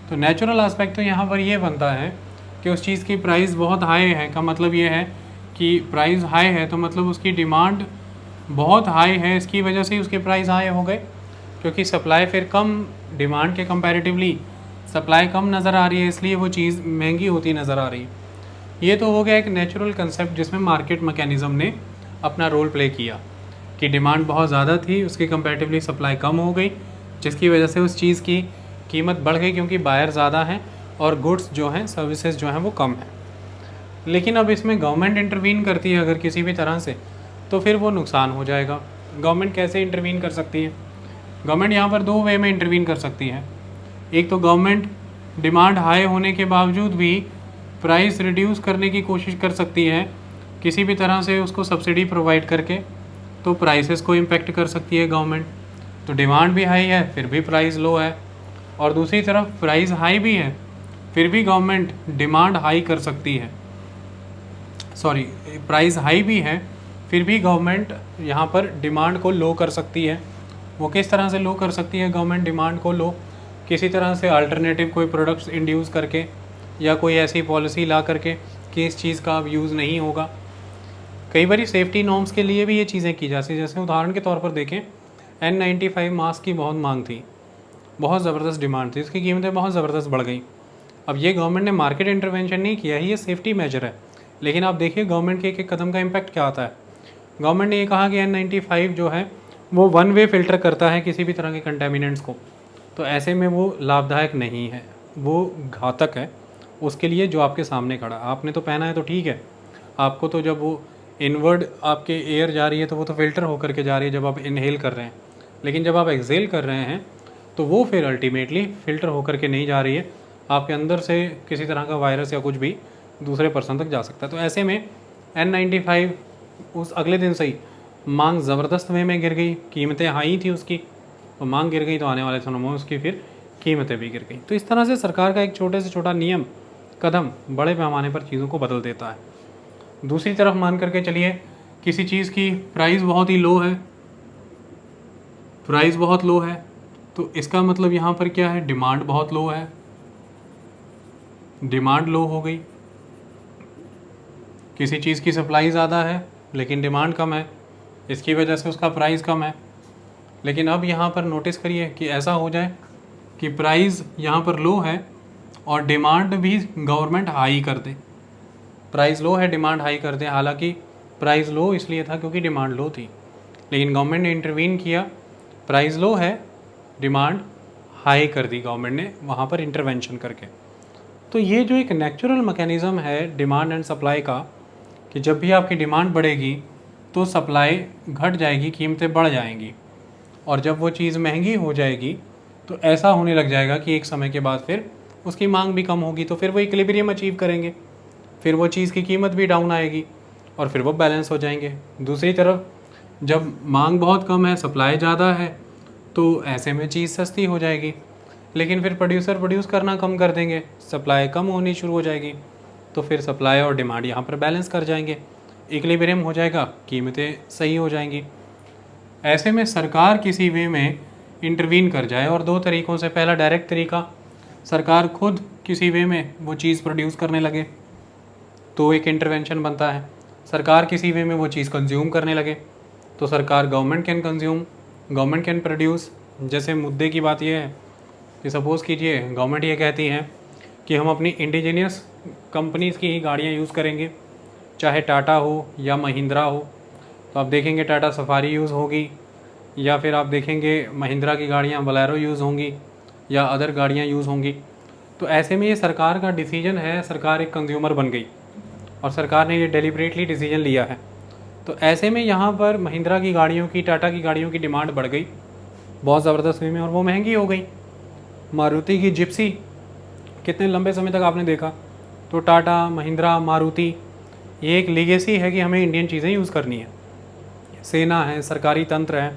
तो नेचुरल आस्पेक्ट तो यहाँ पर ये बनता है कि उस चीज़ की प्राइस बहुत हाई है का मतलब ये है कि प्राइस हाई है तो मतलब उसकी डिमांड बहुत हाई है, इसकी वजह से ही उसके प्राइस हाई हो गए, क्योंकि सप्लाई फिर कम, डिमांड के कंपैरेटिवली सप्लाई कम नज़र आ रही है, इसलिए वो चीज़ महंगी होती नज़र आ रही है। ये तो हो गया एक नेचुरल कंसेप्ट जिसमें मार्केट मैकेनिज़्म ने अपना रोल प्ले किया कि डिमांड बहुत ज़्यादा थी, उसकी कंपैरेटिवली सप्लाई कम हो गई, जिसकी वजह से उस चीज़ की कीमत बढ़ गई, क्योंकि बायर ज़्यादा हैं और गुड्स जो हैं, सर्विसेज जो हैं वो कम हैं। लेकिन अब इसमें गवर्नमेंट इंटरवीन करती है अगर किसी भी तरह से, तो फिर वो नुकसान हो जाएगा। गवर्नमेंट कैसे इंटरवीन कर सकती है? गवर्नमेंट यहाँ पर दो वे में इंटरवीन कर सकती है। एक तो गवर्नमेंट डिमांड हाई होने के बावजूद भी प्राइस रिड्यूस करने की कोशिश कर सकती है, किसी भी तरह से उसको सब्सिडी प्रोवाइड करके, तो प्राइसेस को इम्पेक्ट कर सकती है गवर्नमेंट। तो डिमांड भी हाई है फिर भी प्राइस लो है, और दूसरी तरफ प्राइस हाई भी है फिर भी गवर्नमेंट डिमांड हाई कर सकती है, सॉरी प्राइस हाई भी है फिर भी गवर्नमेंट यहाँ पर डिमांड को लो कर सकती है। वो किस तरह से लो कर सकती है गवर्नमेंट डिमांड को लो? किसी तरह से अल्टरनेटिव कोई प्रोडक्ट्स इंड्यूस करके, या कोई ऐसी पॉलिसी ला करके कि इस चीज़ का अब यूज़ नहीं होगा। कई बार सेफ्टी नॉर्म्स के लिए भी ये चीज़ें की जाती हैं। जैसे उदाहरण के तौर पर देखें, N95 मास्क की बहुत मांग थी, बहुत ज़बरदस्त डिमांड थी, इसकी कीमतें बहुत ज़बरदस्त बढ़ गई। अब ये गवर्नमेंट ने मार्केट इंटरवेंशन नहीं किया है, ये सेफ्टी मेजर है, लेकिन आप देखिए गवर्नमेंट के एक एक कदम का इम्पैक्ट क्या आता है। गवर्नमेंट ने ये कहा कि N95 जो है वो वन वे फ़िल्टर करता है किसी भी तरह के कंटेमिनेंट्स को, तो ऐसे में वो लाभदायक नहीं है, वो घातक है उसके लिए जो आपके सामने खड़ा। आपने तो पहना है तो ठीक है, आपको तो जब वो इनवर्ड आपके एयर जा रही है तो वो तो फ़िल्टर होकर के जा रही है जब आप इनहेल कर रहे हैं, लेकिन जब आप एक्सेल कर रहे हैं तो वो फिर अल्टीमेटली फ़िल्टर होकर के नहीं जा रही है, आपके अंदर से किसी तरह का वायरस या कुछ भी दूसरे पर्सन तक जा सकता है। तो ऐसे में N95 उस अगले दिन से ही मांग ज़बरदस्त वे में गिर गई, कीमतें हाई थी उसकी, तो मांग गिर गई तो आने वाले समय में उसकी फिर कीमतें भी गिर गई। तो इस तरह से सरकार का एक छोटे से छोटा नियम कदम बड़े पैमाने पर चीज़ों को बदल देता है। दूसरी तरफ मान करके चलिए किसी चीज़ की प्राइस बहुत ही लो है, प्राइस बहुत लो है, तो इसका मतलब यहाँ पर क्या है? डिमांड बहुत लो है, डिमांड लो हो गई। किसी चीज़ की सप्लाई ज़्यादा है लेकिन डिमांड कम है, इसकी वजह से उसका प्राइस कम है। लेकिन अब यहाँ पर नोटिस करिए कि ऐसा हो जाए कि प्राइस यहाँ पर लो है और डिमांड भी गवर्नमेंट हाई कर दे, प्राइस लो है डिमांड हाई कर दे, हालांकि प्राइस लो इसलिए था क्योंकि डिमांड लो थी, लेकिन गवर्नमेंट ने इंटरवीन किया, प्राइस लो है, डिमांड हाई कर दी गवर्नमेंट ने वहाँ पर इंटरवेंशन करके। तो ये जो एक नेचुरल मैकेनिज़्म है डिमांड एंड सप्लाई का, कि जब भी आपकी डिमांड बढ़ेगी तो सप्लाई घट जाएगी, कीमतें बढ़ जाएंगी, और जब वो चीज़ महंगी हो जाएगी तो ऐसा होने लग जाएगा कि एक समय के बाद फिर उसकी मांग भी कम होगी, तो फिर वो इक्विलिब्रियम अचीव करेंगे, फिर वो चीज़ की कीमत भी डाउन आएगी और फिर वो बैलेंस हो जाएंगे। दूसरी तरफ जब मांग बहुत कम है, सप्लाई ज़्यादा है, तो ऐसे में चीज़ सस्ती हो जाएगी, लेकिन फिर प्रोड्यूसर प्रोड्यूस करना कम कर देंगे, सप्लाई कम होनी शुरू हो जाएगी, तो फिर सप्लाई और डिमांड यहाँ पर बैलेंस कर जाएंगे, इक्विलिब्रियम हो जाएगा, कीमतें सही हो जाएंगी। ऐसे में सरकार किसी वे में इंटरवीन कर जाए, और दो तरीक़ों से, पहला डायरेक्ट तरीका, सरकार खुद किसी वे में वो चीज़ प्रोड्यूस करने लगे तो एक इंटरवेंशन बनता है। सरकार किसी वे में वो चीज़ कंज्यूम करने लगे तो सरकार, government can consume, government can produce. जैसे मुद्दे की बात यह है कि सपोज़ कीजिए गवर्नमेंट ये कहती है कि हम अपनी इंडिजीनियस कंपनीज़ की ही गाड़ियाँ यूज़ करेंगे, चाहे टाटा हो या महिंद्रा हो, तो आप देखेंगे टाटा सफारी यूज़ होगी, या फिर आप देखेंगे महिंद्रा की गाड़ियाँ बोलेरो यूज़ होंगी या अदर गाड़ियाँ यूज़ होंगी। तो ऐसे में ये सरकार का डिसीजन है, सरकार एक कंज्यूमर बन गई और सरकार ने ये डेलिबरेटली डिसीजन लिया है। तो ऐसे में यहाँ पर महिंद्रा की गाड़ियों की, टाटा की गाड़ियों की डिमांड बढ़ गई बहुत ज़बरदस्त वे में, और वो महंगी हो गई। मारुति की जिप्सी कितने लंबे समय तक आपने देखा, तो टाटा, महिंद्रा, मारुति, ये एक लीगेसी है कि हमें इंडियन चीज़ें यूज़ करनी है। सेना है, सरकारी तंत्र है,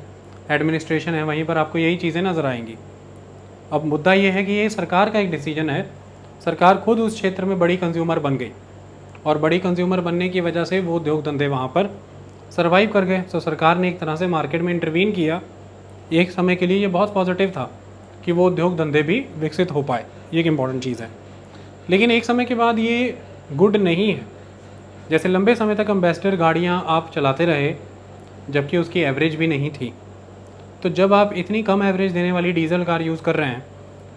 एडमिनिस्ट्रेशन है, वहीं पर आपको यही चीज़ें नज़र आएंगी। अब मुद्दा ये है कि ये सरकार का एक डिसीजन है, सरकार खुद उस क्षेत्र में बड़ी कंज्यूमर बन गई, और बड़ी कंज्यूमर बनने की वजह से वो उद्योग धंधे वहाँ पर सरवाइव कर गए। तो सरकार ने एक तरह से मार्केट में इंटरवीन किया। एक समय के लिए ये बहुत पॉजिटिव था कि वो उद्योग धंधे भी विकसित हो पाए, ये एक इम्पॉर्टेंट चीज़ है। लेकिन एक समय के बाद ये गुड नहीं है। जैसे लंबे समय तक एम्बेसडर गाड़ियाँ आप चलाते रहे जबकि उसकी एवरेज भी नहीं थी, तो जब आप इतनी कम एवरेज देने वाली डीजल कार यूज़ कर रहे हैं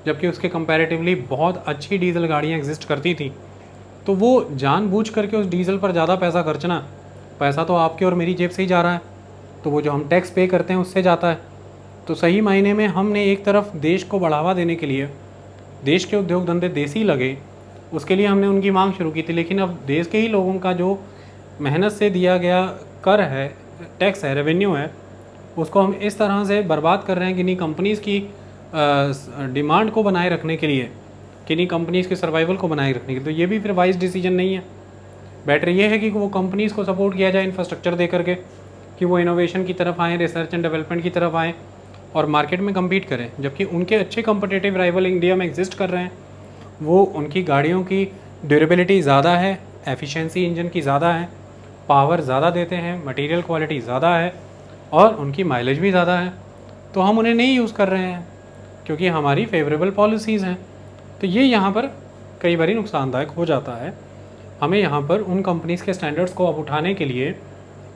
जबकि उसके कंपैरेटिवली बहुत अच्छी डीजल गाड़ियाँ एग्जिस्ट करती थी, तो वो जानबूझ करके उस डीजल पर ज़्यादा पैसा खर्चना, पैसा तो आपके और मेरी जेब से ही जा रहा है, तो वो जो हम टैक्स पे करते हैं उससे जाता है। तो सही मायने में हमने एक तरफ देश को बढ़ावा देने के लिए, देश के उद्योग धंधे देसी लगे, उसके लिए हमने उनकी मांग शुरू की थी, लेकिन अब देश के ही लोगों का जो मेहनत से दिया गया कर है, टैक्स है, रेवेन्यू है, उसको हम इस तरह से बर्बाद कर रहे हैं किन्हीं कंपनीज़ की डिमांड को बनाए रखने के लिए, किन्हीं कंपनीज़ के सर्वाइवल को बनाए रखने के लिए। तो ये भी फिर वाइज डिसीजन नहीं है। बेटर ये है कि वो कंपनीज़ को सपोर्ट किया जाए इंफ्रास्ट्रक्चर दे करके, कि वो इनोवेशन की तरफ आएँ, रिसर्च एंड डेवलपमेंट की तरफ आएँ और मार्केट में कम्पीट करें, जबकि उनके अच्छे कम्पिटिटिव राइवल इंडिया में एग्जिस्ट कर रहे हैं। वो उनकी गाड़ियों की ड्यूरेबिलिटी ज़्यादा है, एफिशिएंसी इंजन की ज़्यादा है, पावर ज़्यादा देते हैं, मटेरियल क्वालिटी ज़्यादा है और उनकी माइलेज भी ज़्यादा है, तो हम उन्हें नहीं यूज़ कर रहे हैं क्योंकि हमारी फेवरेबल पॉलिसीज़ हैं। तो ये यहाँ पर कई बार नुकसानदायक हो जाता है। हमें यहाँ पर उन कंपनीज़ के स्टैंडर्ड्स को अब उठाने के लिए,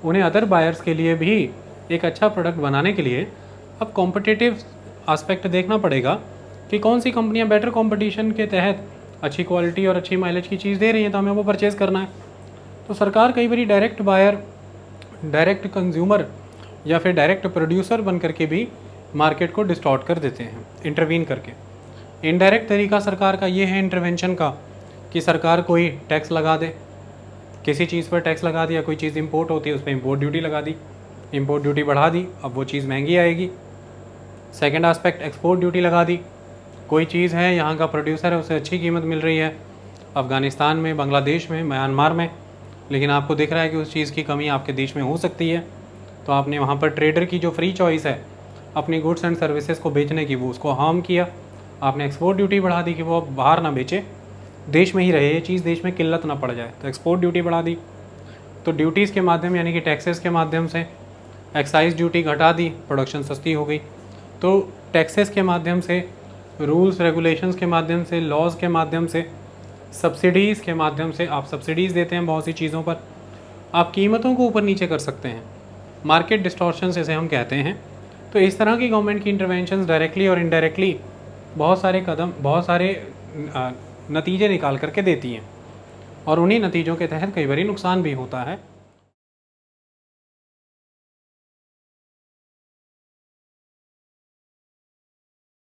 उन्हें अदर बायर्स के लिए भी एक अच्छा प्रोडक्ट बनाने के लिए अब कॉम्पिटिटिव आस्पेक्ट देखना पड़ेगा कि कौन सी कंपनियाँ बेटर कंपटीशन के तहत अच्छी क्वालिटी और अच्छी माइलेज की चीज़ दे रही हैं, तो हमें वो परचेज़ करना है। तो सरकार कई बार डायरेक्ट बायर, डायरेक्ट कंज्यूमर या फिर डायरेक्ट प्रोड्यूसर बन करके भी मार्केट को डिस्टॉर्ट कर देते हैं इंटरवीन करके। इनडायरेक्ट तरीका सरकार का ये है इंटरवेंशन का, कि सरकार कोई टैक्स लगा दे, किसी चीज़ पर टैक्स लगा दिया, कोई चीज़ इंपोर्ट होती है उस पर इंपोर्ट ड्यूटी लगा दी, इंपोर्ट ड्यूटी बढ़ा दी, अब वो चीज़ महंगी आएगी। सेकंड एस्पेक्ट, एक्सपोर्ट ड्यूटी लगा दी, कोई चीज़ है यहाँ का प्रोड्यूसर है, उसे अच्छी कीमत मिल रही है अफ़गानिस्तान में, बांग्लादेश में, म्यांमार में, लेकिन आपको दिख रहा है कि उस चीज़ की कमी आपके देश में हो सकती है, तो आपने वहाँ पर ट्रेडर की जो फ्री चॉइस है अपनी गुड्स एंड सर्विसेज को बेचने की, वो उसको हार्म किया। आपने एक्सपोर्ट ड्यूटी बढ़ा दी कि वो बाहर ना बेचे, देश में ही रहे, ये चीज़ देश में किल्लत ना पड़ जाए, तो एक्सपोर्ट ड्यूटी बढ़ा दी। तो ड्यूटीज़ के माध्यम यानी कि टैक्सेस के माध्यम से एक्साइज ड्यूटी घटा दी, प्रोडक्शन सस्ती हो गई। तो टैक्सेस के माध्यम से, रूल्स रेगुलेशंस के माध्यम से, लॉज के माध्यम से, सब्सिडीज़ के माध्यम से, आप सब्सिडीज़ देते हैं बहुत सी चीज़ों पर, आप कीमतों को ऊपर नीचे कर सकते हैं, मार्केट डिस्टॉर्शंस जैसे हम कहते हैं। तो इस तरह की गवर्नमेंट की इंटरवेंशंस डायरेक्टली और इनडायरेक्टली बहुत सारे कदम, बहुत सारे नतीजे निकाल करके देती हैं, और उन्हीं नतीजों के तहत कई बार नुकसान भी होता है।